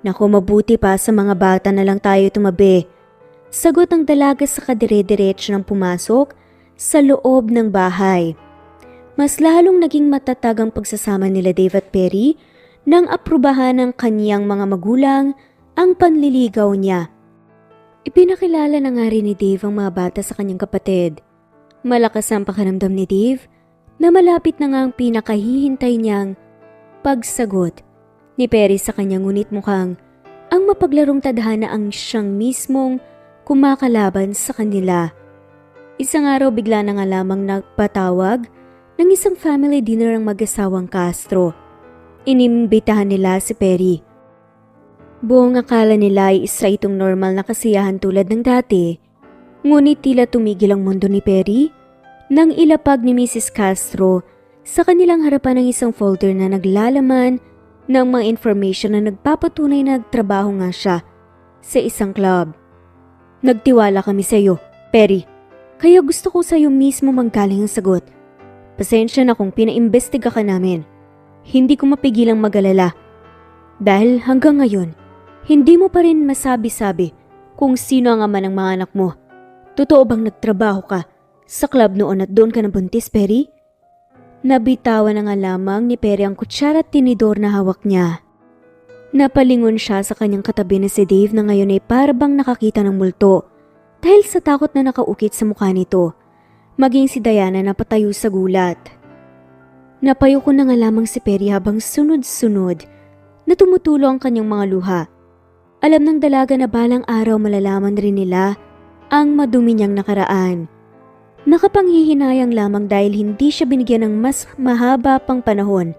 Naku, mabuti pa sa mga bata na lang tayo tumabi. Sagot ng dalaga sa kadire-diretso ng pumasok sa loob ng bahay. Mas lalong naging matatag ang pagsasama nila Dave at Perry nang aprubahan ng kaniyang mga magulang ang panliligaw niya. Ipinakilala na nga rin ni Dave ang mga bata sa kanyang kapatid. Malakas ang pakiramdam ni Dave na malapit na nga ang pinakahihintay niyang pagsagot ni Perry sa kanyang ngunit mukhang ang mapaglarong tadhana ang siyang mismong kumakalaban sa kanila. Isang araw bigla na nga lamang nagpatawag ng isang family dinner ang mag-asawang Castro. Inimbitahan nila si Perry. Buong akala nila ay isa itong normal na kasiyahan tulad ng dati, ngunit tila tumigil ang mundo ni Perry nang ilapag ni Mrs. Castro sa kanilang harapan ng isang folder na naglalaman ng mga information na nagpapatunay na nagtrabaho nga siya sa isang club. Nagtiwala kami sa iyo, Perry. Kaya gusto ko sa iyo mismo manggaling ang sagot. Pasensya na kung pinaimbestiga ka namin. Hindi ko mapigilang mag-alala. Dahil hanggang ngayon, hindi mo pa rin masabi-sabi kung sino ang ama ng mga anak mo. Totoo bang nagtrabaho ka sa club noon at doon ka nabuntis, Perry? Nabitawan na nga lamang ni Perry ang kutsara at tinidor na hawak niya. Napalingon siya sa kanyang katabi na si Dave na ngayon ay parabang nakakita ng multo dahil sa takot na nakaukit sa mukha nito. Maging si Diana na patayo sa gulat. Napayuko na nga lamang si Perry habang sunod-sunod na tumutulo ang kanyang mga luha. Alam ng dalaga na balang araw malalaman rin nila ang madumi niyang nakaraan. Nakapanghihinayang lamang dahil hindi siya binigyan ng mas mahaba pang panahon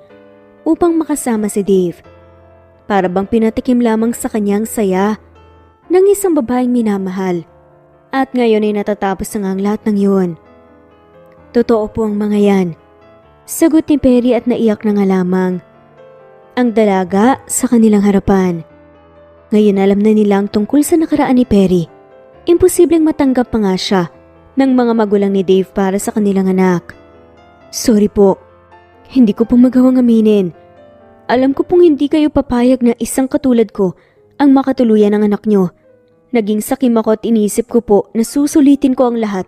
upang makasama si Dave. Para bang pinatikim lamang sa kanyang saya ng isang babaeng minamahal. At ngayon ay natatapos na nga ang lahat ng yun. Totoo po ang mga yan. Sagot ni Perry at naiyak na nga lamang. Ang dalaga sa kanilang harapan. Ngayon alam na nila ang tungkol sa nakaraan ni Perry. Imposibleng matanggap pa nga siya ng mga magulang ni Dave para sa kanilang anak. Sorry po. Hindi ko po magawang aminin. Alam ko pong hindi kayo papayag na isang katulad ko ang makatuluyan ng anak nyo. Naging sakim ako at inisip ko po na susulitin ko ang lahat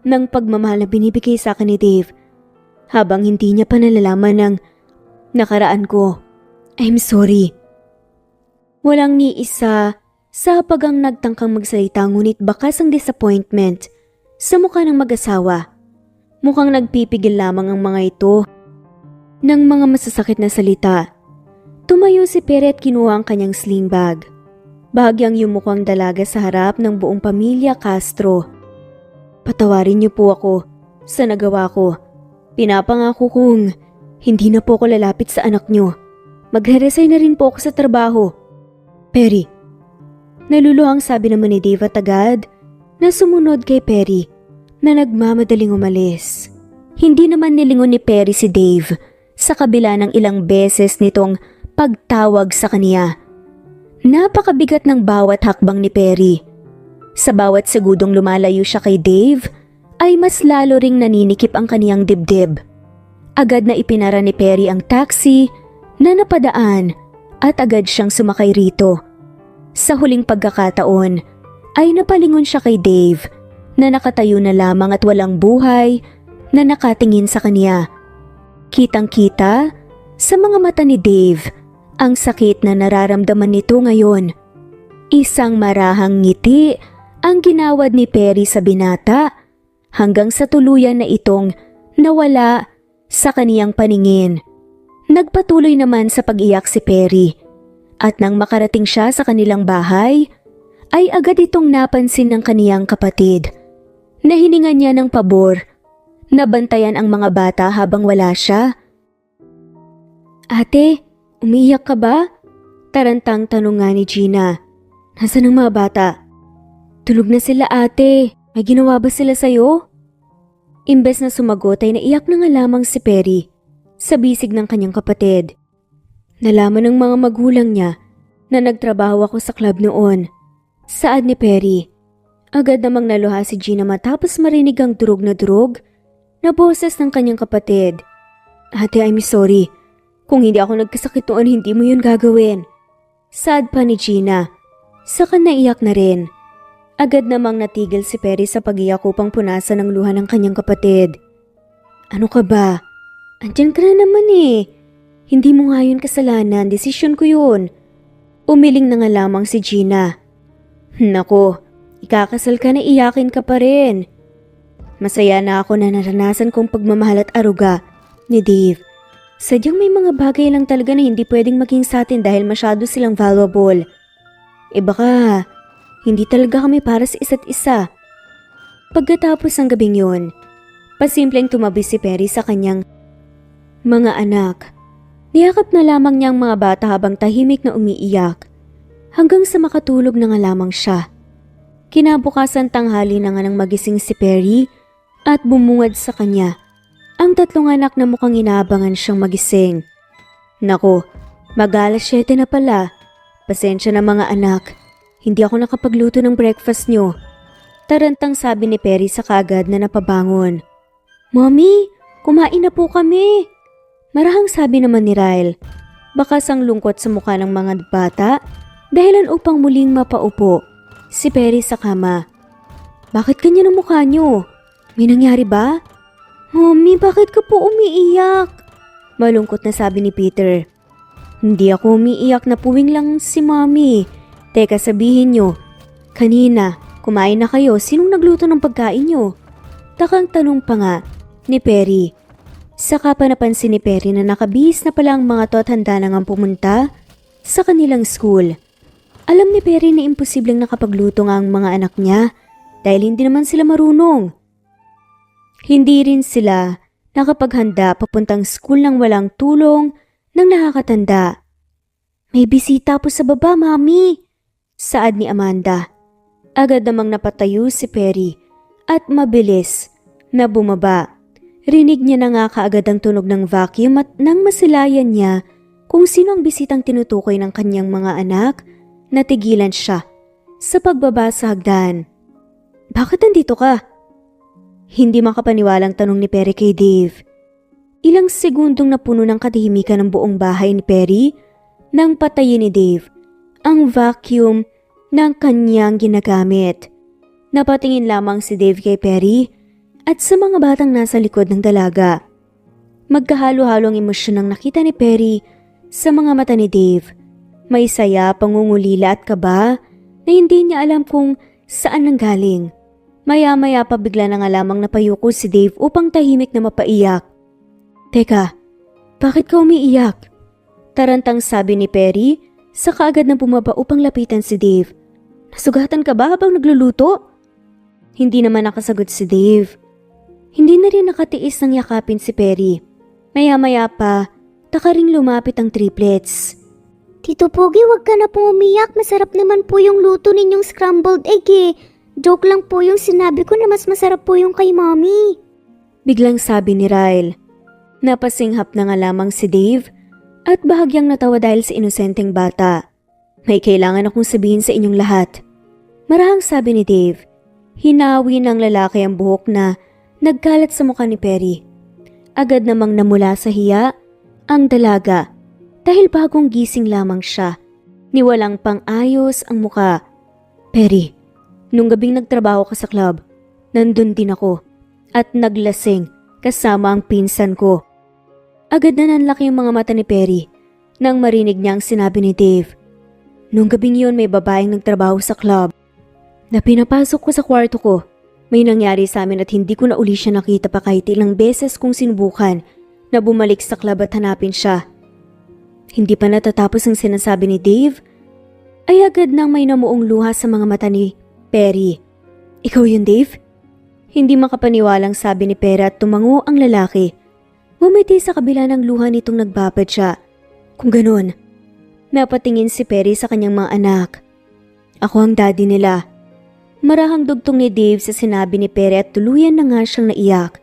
ng pagmamahal na binibigay sa akin ni Dave habang hindi niya pa nalalaman ng nakaraan ko. I'm sorry. Walang ni isa sa pagang nagtangkang magsalita ngunit bakas ang disappointment sa mukha ng mag-asawa. Mukhang nagpipigil lamang ang mga ito ng mga masasakit na salita. Tumayo si Perry at kinuha ang kanyang sling bag. Bahagyang yumuko ang dalaga sa harap ng buong pamilya Castro. Patawarin niyo po ako sa nagawa ko. Pinapangako kong hindi na po ako lalapit sa anak niyo. Magre-resign na rin po ako sa trabaho. Perry. Naluluhang sabi naman ni Dave at agad na sumunod kay Perry na nagmamadaling umalis. Hindi naman nilingon ni Perry si Dave sa kabila ng ilang beses nitong pagtawag sa kaniya. Napakabigat ng bawat hakbang ni Perry. Sa bawat segundong lumalayo siya kay Dave, ay mas lalo ring naninikip ang kaniyang dibdib. Agad na ipinara ni Perry ang taxi na napadaan at agad siyang sumakay rito. Sa huling pagkakataon, ay napalingon siya kay Dave na nakatayo na lamang at walang buhay na nakatingin sa kaniya. Kitang-kita sa mga mata ni Dave ang sakit na nararamdaman nito ngayon. Isang marahang ngiti ang ginawad ni Perry sa binata hanggang sa tuluyan na itong nawala sa kaniyang paningin. Nagpatuloy naman sa pag-iyak si Perry at nang makarating siya sa kanilang bahay ay agad itong napansin ng kaniyang kapatid. Nahiningan niya ng pabor na bantayan ang mga bata habang wala siya. Ate, umiiyak ka ba? Tarantang tanong nga ni Gina. Nasaan ang mga bata? Tulog na sila ate. May ginawa ba sila sa'yo? Imbes na sumagot ay naiyak na nga lamang si Perry sa bisig ng kanyang kapatid. Nalaman ng mga magulang niya na nagtrabaho ako sa club noon. Saad ni Perry. Agad namang naluha si Gina matapos marinig ang durog na boses ng kanyang kapatid. Ate, I'm sorry. Kung hindi ako nagkasakit noon, hindi mo yun gagawin. Sad pa ni Gina. Saka naiyak na rin. Agad namang natigil si Perry sa pag-iyak upang punasan ang luha ng kanyang kapatid. Ano ka ba? Andyan ka na naman eh. Hindi mo nga yun kasalanan, desisyon ko yun. Umiling na nga lamang si Gina. Nako, ikakasal ka na iyakin ka pa rin. Masaya na ako na naranasan kong pagmamahal at aruga ni Dave. Sadyang may mga bagay lang talaga na hindi pwedeng maging sa atin dahil masyado silang valuable. Baka hindi talaga kami para sa isa't isa. Pagkatapos ng gabing yun, pasimpleng tumabi si Perry sa kanyang mga anak. Niyakap na lamang niya ang mga bata habang tahimik na umiiyak hanggang sa makatulog na nga lamang siya. Kinabukasan tanghali na nga nang magising si Perry at bumungad sa kanya ang tatlong anak na mukhang inaabangan siyang magising. Nako, mag-alas 7 na pala. Pasensya na mga anak, hindi ako nakapagluto ng breakfast nyo. Tarantang sabi ni Perry sa kaagad na napabangon. Mommy, kumain na po kami. Marahang sabi naman ni Ryle. Bakas ang lungkot sa mukha ng mga bata dahilan upang muling mapaupo si Perry sa kama. Bakit ganyan ang mukha nyo? May nangyari ba? Mommy, bakit ka po umiiyak? Malungkot na sabi ni Peter. Hindi ako umiiyak, na puwing lang si Mommy. Teka, sabihin nyo, kanina, kumain na kayo, sinong nagluto ng pagkain nyo? Takang tanong pa nga ni Perry. Saka pa napansin ni Perry na nakabihis na pala ang mga to at handa na ngang pumunta sa kanilang school. Alam ni Perry na imposibleng nakapagluto nga ang mga anak niya dahil hindi naman sila marunong. Hindi rin sila nakapaghanda papuntang school nang walang tulong ng nakakatanda. May bisita po sa baba, Mami, saad ni Amanda. Agad namang napatayo si Perry at mabilis na bumaba. Rinig niya na nga kaagad ang tunog ng vacuum at nang masilayan niya kung sino ang bisitang tinutukoy ng kanyang mga anak, natigilan siya sa pagbaba sa hagdan. Bakit nandito ka? Hindi makapaniwalang tanong ni Perry kay Dave. Ilang segundong napuno ng katahimikan ng buong bahay ni Perry nang patayin ni Dave ang vacuum ng kanyang ginagamit. Napatingin lamang si Dave kay Perry at sa mga batang nasa likod ng dalaga. Magkahalo-halong emosyon ang nakita ni Perry sa mga mata ni Dave. May saya, pangungulila at kaba na hindi niya alam kung saan nanggaling. Maya-maya pa bigla na nga lamang napayuko si Dave upang tahimik na mapaiyak. Teka, bakit ka umiiyak? Tarantang sabi ni Perry, saka agad na bumaba upang lapitan si Dave. Nasugatan ka ba habang nagluluto? Hindi naman nakasagot si Dave. Hindi na rin nakatiis ng yakapin si Perry. Maya-maya pa, takaring lumapit ang triplets. Tito Pogi, wag ka na po umiyak. Masarap naman po yung luto ninyong scrambled egg eh. Joke lang po yung sinabi ko na mas masarap po yung kay Mommy. Biglang sabi ni Ryle. Napasinghap na nga lamang si Dave at bahagyang natawa dahil sa inosenteng bata. May kailangan akong sabihin sa inyong lahat. Marahang sabi ni Dave. Hinawi ng lalaki ang buhok na nagkalat sa mukha ni Perry. Agad namang namula sa hiya ang dalaga dahil bagong gising lamang siya. Niwalang pang-ayos ang muka. Perry, nung gabing nagtrabaho ka sa club, nandun din ako at naglasing kasama ang pinsan ko. Agad na nanlaki yung mga mata ni Perry nang marinig niya ang sinabi ni Dave. Nung gabing yun may babaeng nagtrabaho sa club na pinapasok ko sa kwarto ko. May nangyari sa amin at hindi ko na uli siya nakita pa kahit ilang beses kong sinubukan na bumalik sa club at hanapin siya. Hindi pa natatapos ang sinasabi ni Dave, ay agad nang may namuong luha sa mga mata ni Perry. Ikaw yun, Dave? Hindi makapaniwalang sabi ni Perry at tumango ang lalaki. Ngumiti sa kabila ng luha nitong nagbabad siya. Kung ganun, napatingin si Perry sa kanyang mga anak. Ako ang daddy nila. Marahang dugtong ni Dave sa sinabi ni Perry at tuluyan na nga siyang naiyak.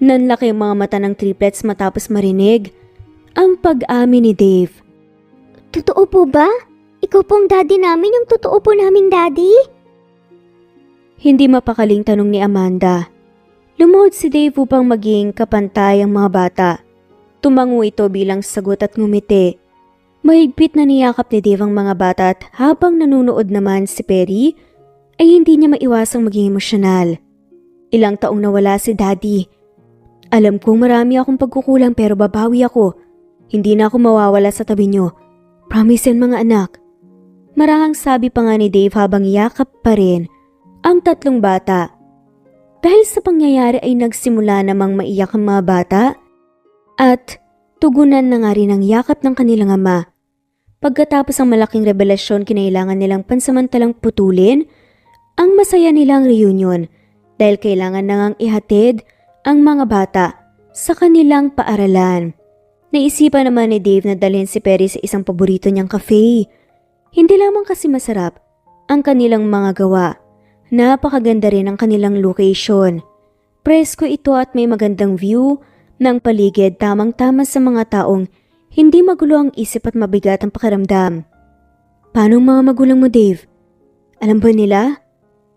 Nanlaki ang mga mata ng triplets matapos marinig ang pag-amin ni Dave. Totoo po ba? Ikaw pong daddy namin, yung totoo po naming daddy? Hindi mapakaling tanong ni Amanda. Lumuhod si Dave upang maging kapantay ang mga bata. Tumango ito bilang sagot at ngumiti. Mahigpit na niyakap ni Dave ang mga bata at habang nanunood naman si Perry, ay hindi niya maiwasang maging emosyonal. Ilang taong nawala si Daddy. Alam kong marami akong pagkukulang pero babawi ako. Hindi na ako mawawala sa tabi niyo. Promise yan mga anak. Marahang sabi pa nga ni Dave habang yakap pa rin ang tatlong bata. Dahil sa pangyayari ay nagsimula namang maiyak ang mga bata at tugunan na nga rin ang yakap ng kanilang ama. Pagkatapos ang malaking revelasyon, kinailangan nilang pansamantalang putulin ang masaya nilang reunion dahil kailangan na ngang ihatid ang mga bata sa kanilang paaralan. Naisipan naman ni Dave na dalhin si Perry sa isang paborito niyang cafe. Hindi lamang kasi masarap ang kanilang mga gawa. Napakaganda rin ang kanilang location. Presko ito at may magandang view ng paligid, tamang-tama sa mga taong hindi magulo ang isip at mabigat ang pakiramdam. Paano ang mga magulang mo, Dave? Alam ba nila?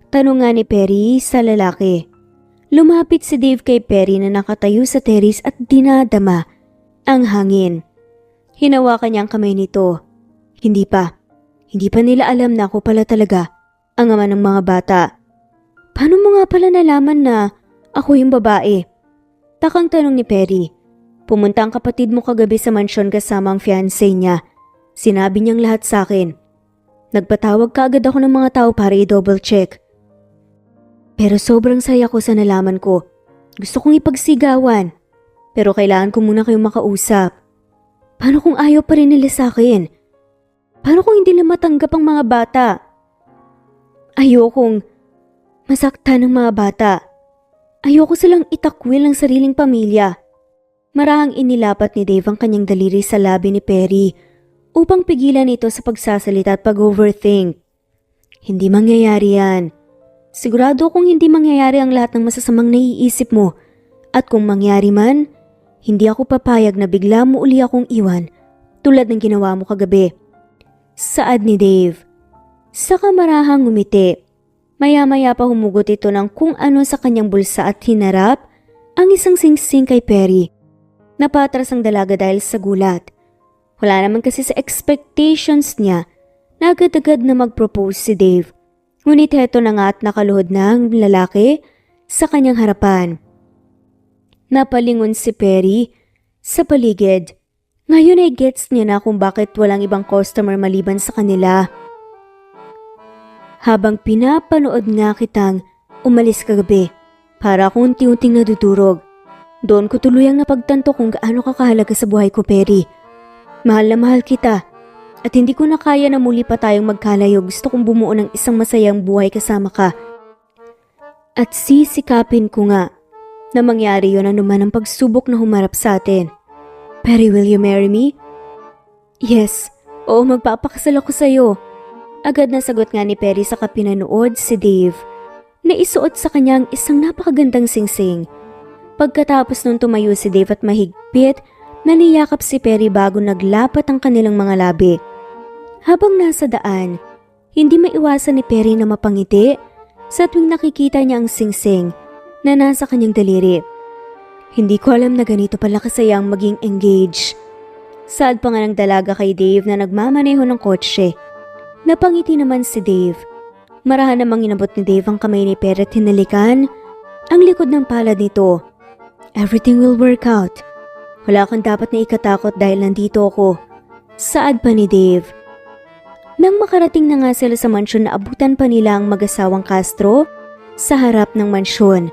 Tanong nga ni Perry sa lalaki. Lumapit si Dave kay Perry na nakatayo sa terrace at dinadama ang hangin. Hinawakan niya ang kamay nito. Hindi pa nila alam na ako pala talaga ang ama ng mga bata. Paano mo nga pala nalaman na ako yung babae? Takang tanong ni Perry. Pumunta ang kapatid mo kagabi sa mansyon kasama ang fiancé niya. Sinabi niyang lahat sa akin. Nagpatawag kaagad ako ng mga tao para i-double check. Pero sobrang saya ko sa nalaman ko. Gusto kong ipagsigawan. Pero kailangan ko muna kayong makausap. Paano kung ayaw pa rin nila sa akin? Paano kung hindi nila matanggap ang mga bata? Ayokong masaktan ng mga bata. Ayoko silang itakwil ng sariling pamilya. Marahang inilapat ni Dave ang kanyang daliri sa labi ni Perry upang pigilan ito sa pagsasalita at pag-overthink. Hindi mangyayari yan. Sigurado kung hindi mangyayari ang lahat ng masasamang naiisip mo. At kung mangyari man, hindi ako papayag na bigla mo uli akong iwan tulad ng ginawa mo kagabi. Saad ni Dave. Saka marahang ngumiti. Maya-maya pa humugot ito ng kung ano sa kanyang bulsa at hinarap ang isang singsing kay Perry. Napatras ang dalaga dahil sa gulat. Wala naman kasi sa expectations niya na agad-agad na mag-propose si Dave. Ngunit heto na nga at nakaluhod na ang lalaki sa kanyang harapan. Napalingon si Perry sa paligid. Ngayon ay gets niya na kung bakit walang ibang customer maliban sa kanila. Habang pinapanood nga kitang umalis kagabi para akong unti-unting nadudurog. Doon ko tuluyang napagtanto kung gaano kakahalaga sa buhay ko, Perry. Mahal na mahal kita. At hindi ko na kaya na muli pa tayong magkalayo. Gusto kong bumuo ng isang masayang buhay kasama ka. At sisikapin ko nga na mangyari yun anuman ang pagsubok na humarap sa atin. Perry, will you marry me? Yes. Oo, magpapakasal ako sa'yo. Agad na sagot nga ni Perry sa kapinanood si Dave na isuot sa kanyang isang napakagandang singsing. Pagkatapos nung tumayo si Dave at mahigpit, naniyakap si Perry bago naglapat ang kanilang mga labi. Habang nasa daan, hindi maiwasan ni Perry na mapangiti sa tuwing nakikita niya ang singsing na nasa kanyang daliri. Hindi ko alam na ganito pala kasayang maging engaged. Sad pa nga ng dalaga kay Dave na nagmamaneho ng kotse. Napangiti naman si Dave. Marahan namang inabot ni Dave ang kamay ni Perry at hinalikan ang likod ng palad nito. Everything will work out. Wala kang dapat na ikatakot dahil nandito ako. Saad pa ni Dave. Nang makarating na nga sila sa mansyon, na abutan pa nila ang mag-asawang Castro sa harap ng mansyon.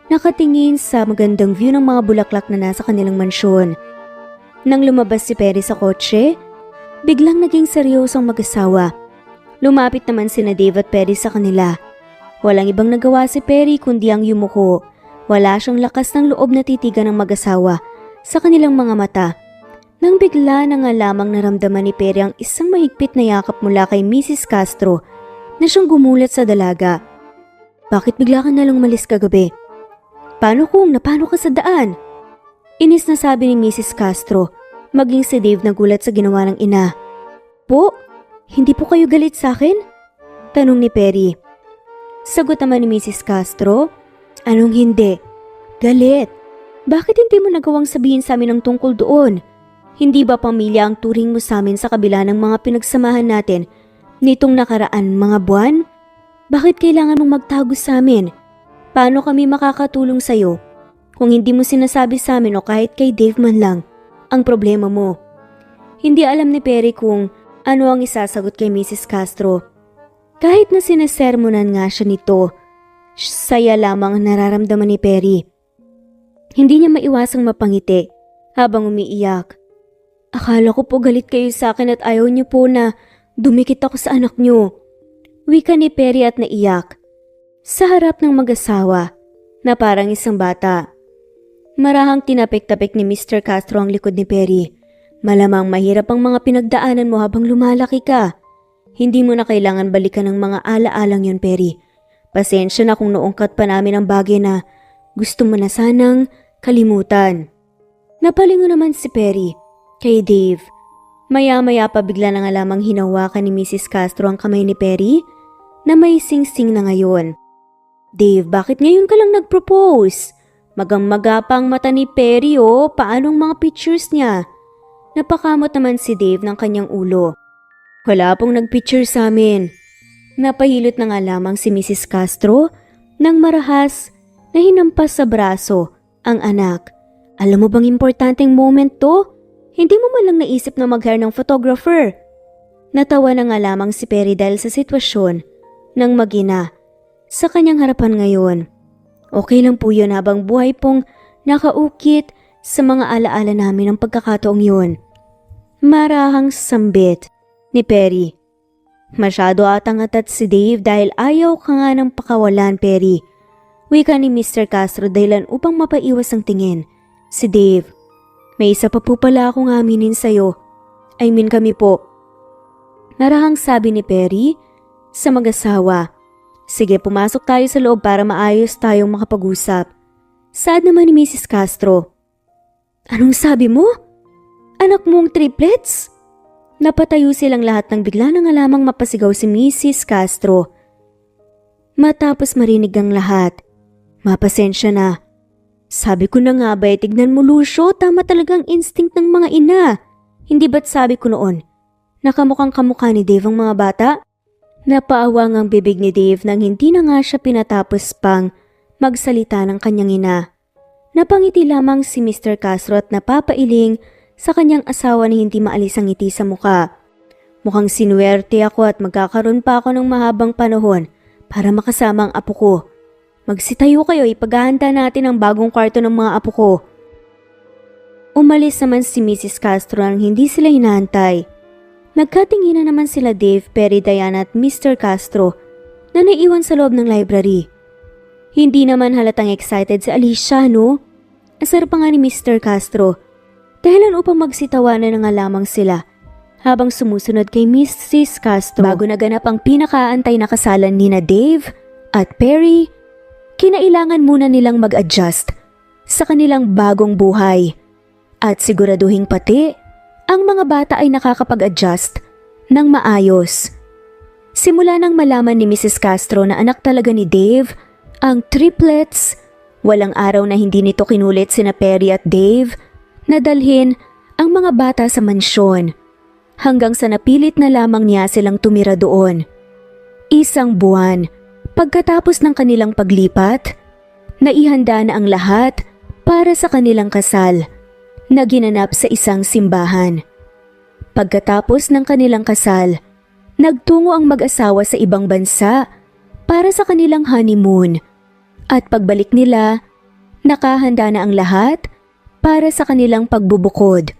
Nakatingin sa magandang view ng mga bulaklak na nasa kanilang mansyon. Nang lumabas si Perry sa kotse, biglang naging seryosong mag-asawa. Lumapit naman sina Dave at Perry sa kanila. Walang ibang nagawa si Perry kundi ang yumuko. Wala siyang lakas ng loob na titigan ng mag-asawa sa kanilang mga mata. Nang bigla na nga lamang naramdaman ni Perry ang isang mahigpit na yakap mula kay Mrs. Castro na siyang gumulat sa dalaga. Bakit bigla ka nalang umalis kagabi? Paano kung napano ka sa daan? Inis na sabi ni Mrs. Castro, maging si Dave nagulat sa ginawa ng ina. Po? Hindi po kayo galit sa akin? Tanong ni Perry. Sagot naman ni Mrs. Castro, anong hindi? Galit. Bakit hindi mo nagawang sabihin sa amin ang tungkol doon? Hindi ba pamilya ang turing mo sa amin sa kabila ng mga pinagsamahan natin nitong nakaraan mga buwan? Bakit kailangan mong magtago sa amin? Paano kami makakatulong sa'yo kung hindi mo sinasabi sa amin o kahit kay Dave man lang ang problema mo? Hindi alam ni Perry kung ano ang isasagot kay Mrs. Castro. Kahit na sinesermonan nga siya nito, saya lamang ang nararamdaman ni Perry. Hindi niya maiwasang mapangiti habang umiiyak. Akala ko po galit kayo sa akin at ayaw niyo po na dumikit ako sa anak niyo. Wika ni Perry at naiyak. Sa harap ng mag-asawa na parang isang bata. Marahang tinapik-tapik ni Mr. Castro ang likod ni Perry. Malamang mahirap ang mga pinagdaanan mo habang lumalaki ka. Hindi mo na kailangan balikan ng mga ala-alang yun, Perry. Pasensya na kung noongkat pa namin ang bagay na gusto mo na sanang kalimutan. Napalingon naman si Perry kay Dave. Maya-maya pa bigla na nga lamang hinawakan ni Mrs. Castro ang kamay ni Perry na may sing-sing na ngayon. Dave, bakit ngayon ka lang nag-propose? Magang-maga pa ang mata ni Perry oh, paanong mga pictures niya? Napakamot naman si Dave ng kanyang ulo. Wala pong nag-picture sa amin. Napahilot na nga lamang si Mrs. Castro nang marahas na hinampas sa braso ang anak. Alam mo bang importanteng moment to? Hindi mo man lang naisip na mag-hire ng photographer. Natawa na nga lamang si Perry dahil sa sitwasyon ng mag-ina sa kanyang harapan ngayon. Okay lang po yun habang buhay pong nakaukit sa mga alaala namin ang pagkakataong yun. Marahang sambit ni Perry. Masyado atang atat si Dave dahil ayaw ka nga ng pakawalan, Perry. Wika ni Mr. Castro dahilan upang mapaiwas ang tingin. Si Dave. May isa pa po pala akong aminin sa'yo. I mean kami po. Marahang sabi ni Perry sa mag-asawa. Sige, pumasok tayo sa loob para maayos tayong makapag-usap. Sad naman ni Mrs. Castro. Anong sabi mo? Anak mong triplets? Napatayo silang lahat nang bigla na nga lamang mapasigaw si Mrs. Castro. Matapos marinig ang lahat, mapasensya na. Sabi ko na nga ba, tignan mo Lucio, tama talagang instinct ng mga ina. Hindi ba't sabi ko noon, nakamukhang kamukha ni Dave ang mga bata? Napaawang ang bibig ni Dave nang hindi na nga siya pinatapos pang magsalita ng kanyang ina. Napangiti lamang si Mr. Castro at napapailing sa kanyang asawa na hindi maalis ang ngiti sa muka. Mukhang sinuwerte ako at magkakaroon pa ako ng mahabang panahon para makasama ang apo ko. Magsitayo kayo, ipaghahanda natin ang bagong kwarto ng mga apo ko. Umalis naman si Mrs. Castro nang hindi sila hinahantay. Nagkatinginan naman sila Dave, Perry, Diana at Mr. Castro na naiwan sa loob ng library. Hindi naman halatang excited si Alicia, no? Asar pa nga ni Mr. Castro. Dahilan upang magsitawanan na nga lamang sila habang sumusunod kay Mrs. Castro. Bago naganap ang pinakaantay na kasalan nina Dave at Perry, kinailangan muna nilang mag-adjust sa kanilang bagong buhay. At siguraduhin pati, ang mga bata ay nakakapag-adjust ng maayos. Simula nang malaman ni Mrs. Castro na anak talaga ni Dave ang triplets, walang araw na hindi nito kinulit sina Perry at Dave na dalhin ang mga bata sa mansyon hanggang sa napilit na lamang niya silang tumira doon. Isang buwan pagkatapos ng kanilang paglipat, naihanda na ang lahat para sa kanilang kasal na ginanap sa isang simbahan. Pagkatapos ng kanilang kasal, nagtungo ang mag-asawa sa ibang bansa para sa kanilang honeymoon at pagbalik nila, nakahanda na ang lahat para sa kanilang pagbubukod.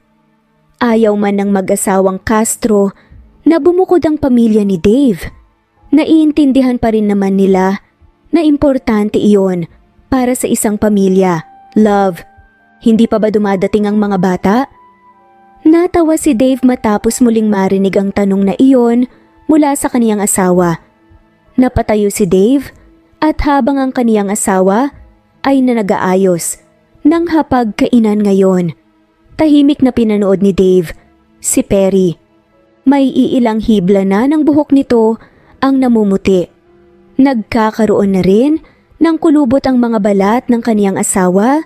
Ayaw man ng mag-asawang Castro na bumukod ang pamilya ni Dave. Naiintindihan pa rin naman nila na importante iyon para sa isang pamilya. Love, hindi pa ba dumadating ang mga bata? Natawa si Dave matapos muling marinig ang tanong na iyon mula sa kaniyang asawa. Napatayo si Dave at habang ang kaniyang asawa ay nag-aayos ng hapagkainan ngayon, tahimik na pinanood ni Dave si Perry. May iilang hibla na ng buhok nito ang namumuti. Nagkakaroon na rin ng kulubot ang mga balat ng kaniyang asawa.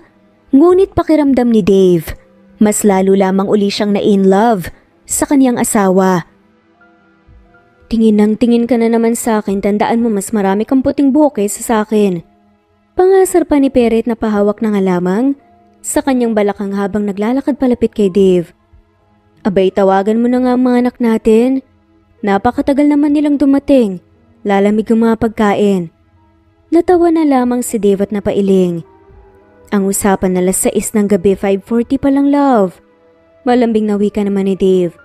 Ngunit pakiramdam ni Dave, mas lalo lamang uli siyang na-in love sa kaniyang asawa. Tingin nang tingin ka na naman sa akin, tandaan mo mas marami kang puting buhok kaysa sa akin. Pangasar pa ni Perry na pahawak na nga lamang sa kanyang balakang habang naglalakad palapit kay Dave. Abay, tawagan mo na nga ang mga anak natin. Napakatagal naman nilang dumating. Lalamig ang mga pagkain. Natawa na lamang si Dave at napailing. Ang usapan na 6 ng gabi, 5:40 pa lang, love. Malambing na wika naman ni Dave.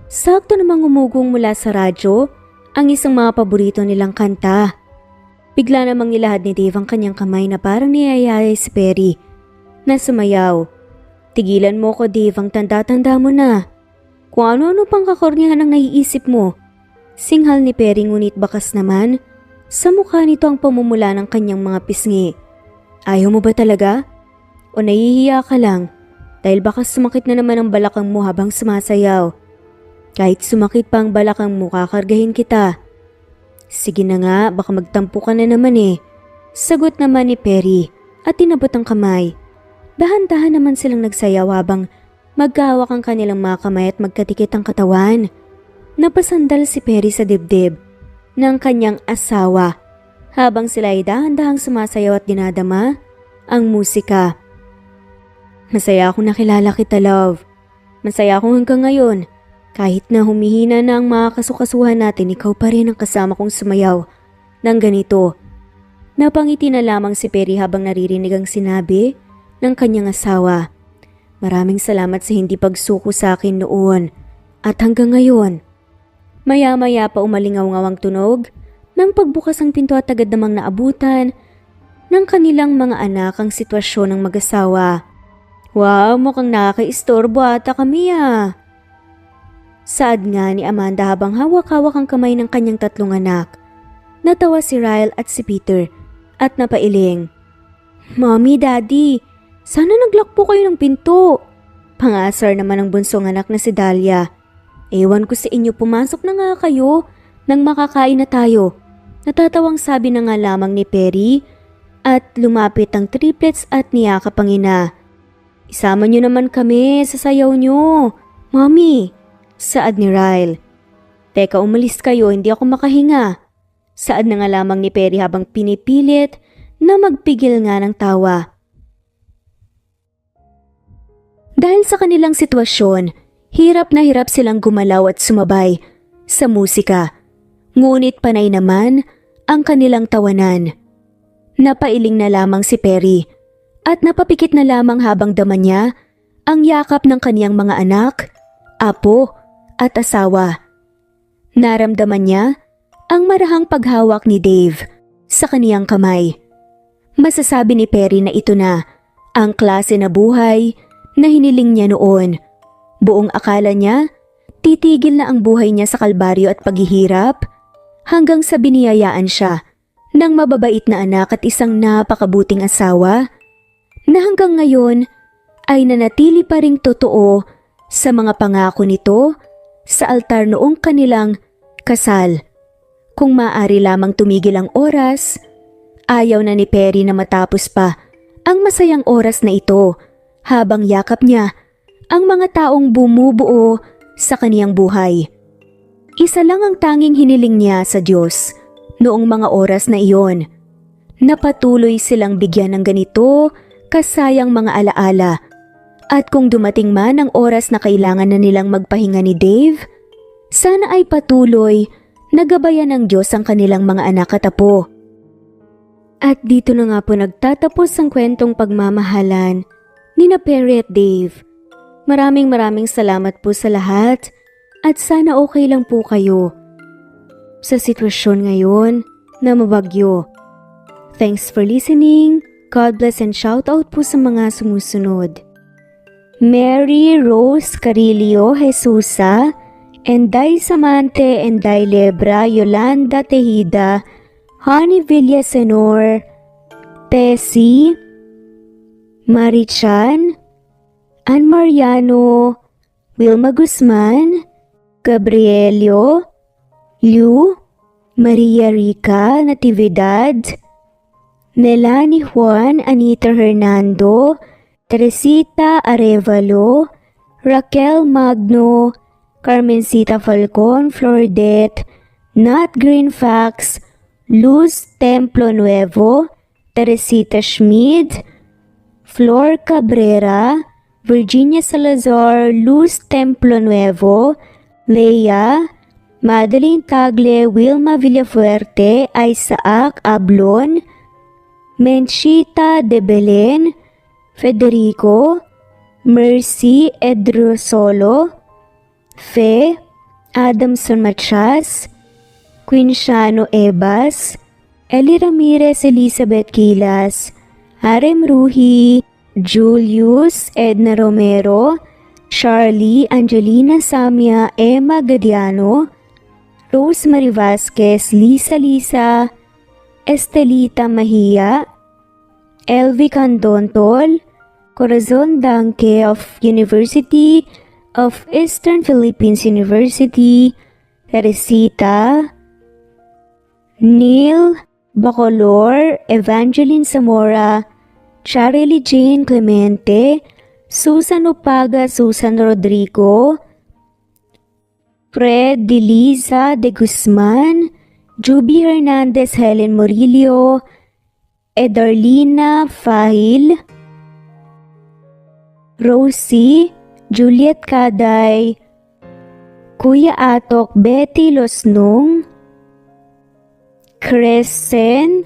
Sakto namang umugong mula sa radyo ang isang mga paborito nilang kanta. Bigla namang nilahad ni Dave ang kanyang kamay na parang niyayaya si Perry na sumayaw. Tigilan mo ko, Dave, ang tanda-tanda mo na. Kung ano-ano pang kakornihan ang naiisip mo. Singhal ni Perry ngunit bakas naman sa mukha nito ang pamumula ng kanyang mga pisngi. Ayaw mo ba talaga? O nahihiya ka lang? Dahil baka sumakit na naman ang balakang mo habang sumasayaw. Kahit sumakit pa ang balakang mo, kakargahin kita. Sige na nga, baka magtampo ka na naman eh. Sagot naman ni Perry at tinabot ang kamay. Dahan-dahan naman silang nagsayaw habang magkahawak ang kanilang mga kamay at magkatikit ang katawan. Napasandal si Perry sa dibdib ng kanyang asawa habang sila ay dahan-dahang sumasayaw at dinadama ang musika. Masaya akong nakilala kita, love. Masaya akong hanggang ngayon. Kahit na humihina na ang mga kasukasuhan natin, ikaw pa rin ang kasama kong sumayaw ng ganito. Napangiti na lamang si Perry habang naririnig ang sinabi ng kanyang asawa. Maraming salamat sa hindi pagsuko sa akin noon at hanggang ngayon. Maya-maya pa umalingaw-ngaw ang tunog ng pagbukas ng pinto at agad namang naabutan ng kanilang mga anak ang sitwasyon ng mag-asawa. Wow, mukhang nakaka-istorbo ata kami ah. Saad nga ni Amanda habang hawak-hawak ang kamay ng kanyang 3 anak. Natawa si Ryle at si Peter at napailing. Mommy, Daddy, sana nag-lock po kayo ng pinto. Pangasar naman ang bunsong anak na si Dahlia. Ewan ko sa inyo, pumasok na nga kayo nang makakain na tayo. Natatawang sabi na nga lamang ni Perry at lumapit ang triplets at niyakap ang ina. Isama niyo naman kami sa sayaw niyo, Mommy, saad ni Ryle. Teka, umalis kayo, hindi ako makahinga. Saad na nga lamang ni Perry habang pinipilit na magpigil nga ng tawa. Dahil sa kanilang sitwasyon, hirap na hirap silang gumalaw at sumabay sa musika. Ngunit panay naman ang kanilang tawanan. Napailing na lamang si Perry at napapikit na lamang habang dama niya ang yakap ng kaniyang mga anak, apo at asawa. Naramdaman niya ang marahang paghawak ni Dave sa kaniyang kamay. Masasabi ni Perry na ito na ang klase na buhay na hiniling niya noon. Buong akala niya, titigil na ang buhay niya sa kalbaryo at paghihirap hanggang sa biniyayaan siya ng mababait na anak at isang napakabuting asawa na hanggang ngayon ay nanatili pa ring totoo sa mga pangako nito sa altar noong kanilang kasal. Kung maaari lamang tumigil ang oras, ayaw na ni Perry na matapos pa ang masayang oras na ito habang yakap niya ang mga taong bumubuo sa kaniyang buhay. Isa lang ang tanging hiniling niya sa Diyos noong mga oras na iyon, na patuloy silang bigyan ng ganito kasayang mga alaala. At kung dumating man ang oras na kailangan na nilang magpahinga ni Dave, sana ay patuloy na gabayan ng Diyos ang kanilang mga anak at apo. At dito na nga po nagtatapos ang kwentong pagmamahalan ni na Perry at Dave. Maraming salamat po sa lahat at sana okay lang po kayo sa sitwasyon ngayon na mabagyo. Thanks for listening. God bless and shout out po sa mga sumusunod. Mary Rose Carillo Jesusa, Enday Samante, Enday Lebra, Yolanda Tejida, Honey Villasenor, Tessie, Marichan, Ann Mariano, Wilma Guzman, Gabrielio, Liu, Maria Rica Natividad, Melanie Juan, Anita Hernando, Teresita Arevalo, Raquel Magno, Carmencita Falcon, Flordet, Nat Greenfax, Luz Templo Nuevo, Teresita Schmid, Flor Cabrera, Virginia Salazar, Luz Templo Nuevo, Leia, Madeline Tagle, Wilma Villafuerte, Isaac Ablon, Menchita de Belen, Federico, Mercy Edrosolo, Fe, Adamson Machas, Quinciano Ebas, Eli Ramirez Elizabeth Quilas, Harem Ruhi, Julius Edna Romero, Charlie Angelina Samia, Emma Gadiano, Rosemary Vasquez, Lisa, Estelita Mahia, Elvi Candontol, Corazon Danke of University of Eastern Philippines University, Teresita, Neil Bacolor, Evangeline Zamora, Charlie Jane Clemente, Susan Upaga, Susan Rodrigo, Fred Deliza de Guzman, Juby Hernandez, Helen Murillo, Edarlina Fahil, Rosie, Juliet Kaday, Kuya Atok, Betty Losnong, Crescen,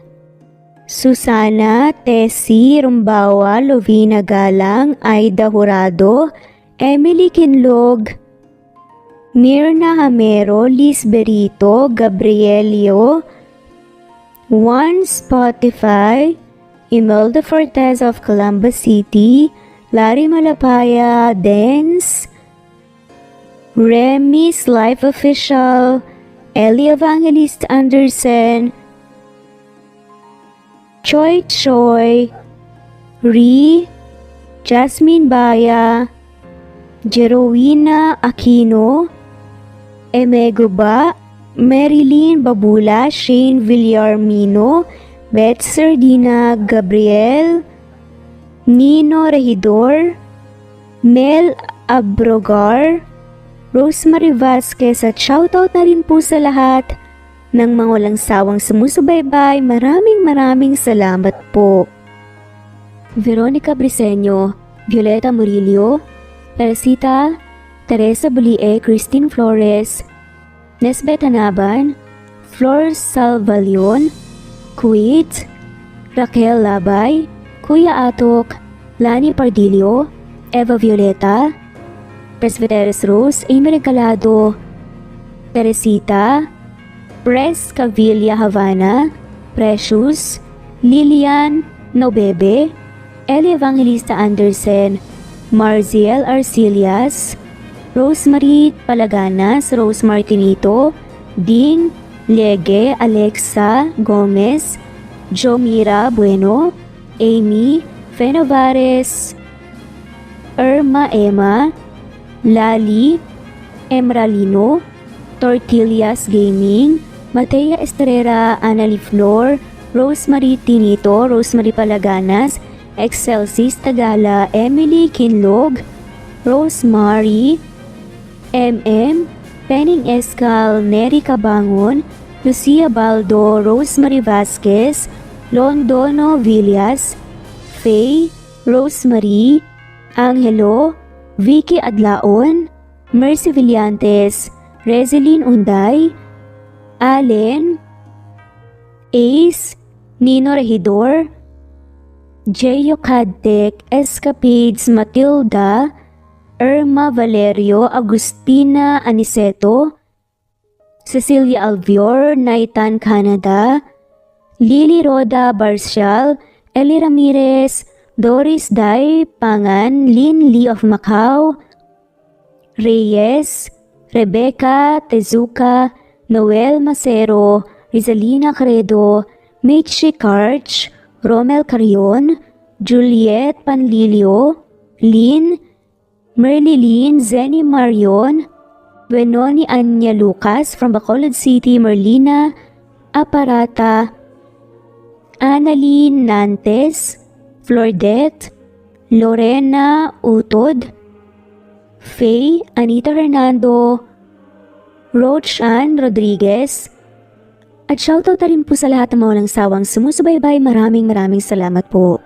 Susana, Tessie Rumbawa, Lovina Galang, Aida Jurado, Emily Kinlog, Mirna Hamero, Liz Berito, Gabrielio, One Spotify, Imelda Fortes of Columbus City, Larry Malapaya, Dance, Remy's Life Official, Ellie Evangelist Anderson, Choi, Ri, Jasmine Baya, Jerowina Aquino, Emeguba, Marilyn Babula, Shane Villarmino, Beth Sardina, Gabriel, Nino Regidor, Mel Abrogar, Rosemary Vasquez at shoutout na rin po sa lahat ng mga walang sawang sumusubaybay. Maraming salamat po. Veronica Briseño, Violeta Murillo, Teresita, Teresa Bulie, Christine Flores, Nesbet Hanaban, Flor Salvalion, Kuwait, Raquel Labay, Kuya Atok, Lani Pardillo, Eva Violeta, Presbyteros Rose, Amy Regalado, Teresita, Pres Cavilla Havana, Precious, Lilian Nobebe, Eli Evangelista Anderson, Marziel Arcelias, Rosemary Palaganas, Rose Martinito, Ding Lege, Alexa Gomez, Jomira Bueno, Amy Fenovares, Irma Emma, Lali Emralino, Tortillas Gaming, Matea Estrera, Annalie Flor, Rosemary Tinito, Rosemary Palaganas, Excelsis Tagala, Emily Kinlog, Rosemary, MM, Penning Escal, Neri Cabangon, Lucia Baldo, Rosemary Vasquez, Londono Villas, Faye, Rosemary, Angelo, Vicky Adlaon, Mercy Villantes, Rezeline Unday, Allen, Ace, Nino Regidor, Jeyo Cadtec, Escapades Matilda, Irma Valerio, Agustina Aniceto, Cecilia Alvior, Naitan Canada, Lily Roda Barcial, Eli Ramirez, Doris Day Pangan, Lynn Lee of Macau, Reyes, Rebecca Tezuka, Noel Macero, Rizalina Credo, Mitchie Karch, Romel Carion, Juliet Panlilio, Lynn, Merlilyn Zenny Marion, Benoni Anya Lucas from Bacolod City, Merlina Aparata, Annalyn Nantes, Flordette, Lorena Utod, Faye, Anita Hernando, Rochan Rodriguez, at shoutout na rin po sa lahat ng mga walang sawang sumusubaybay. Maraming salamat po.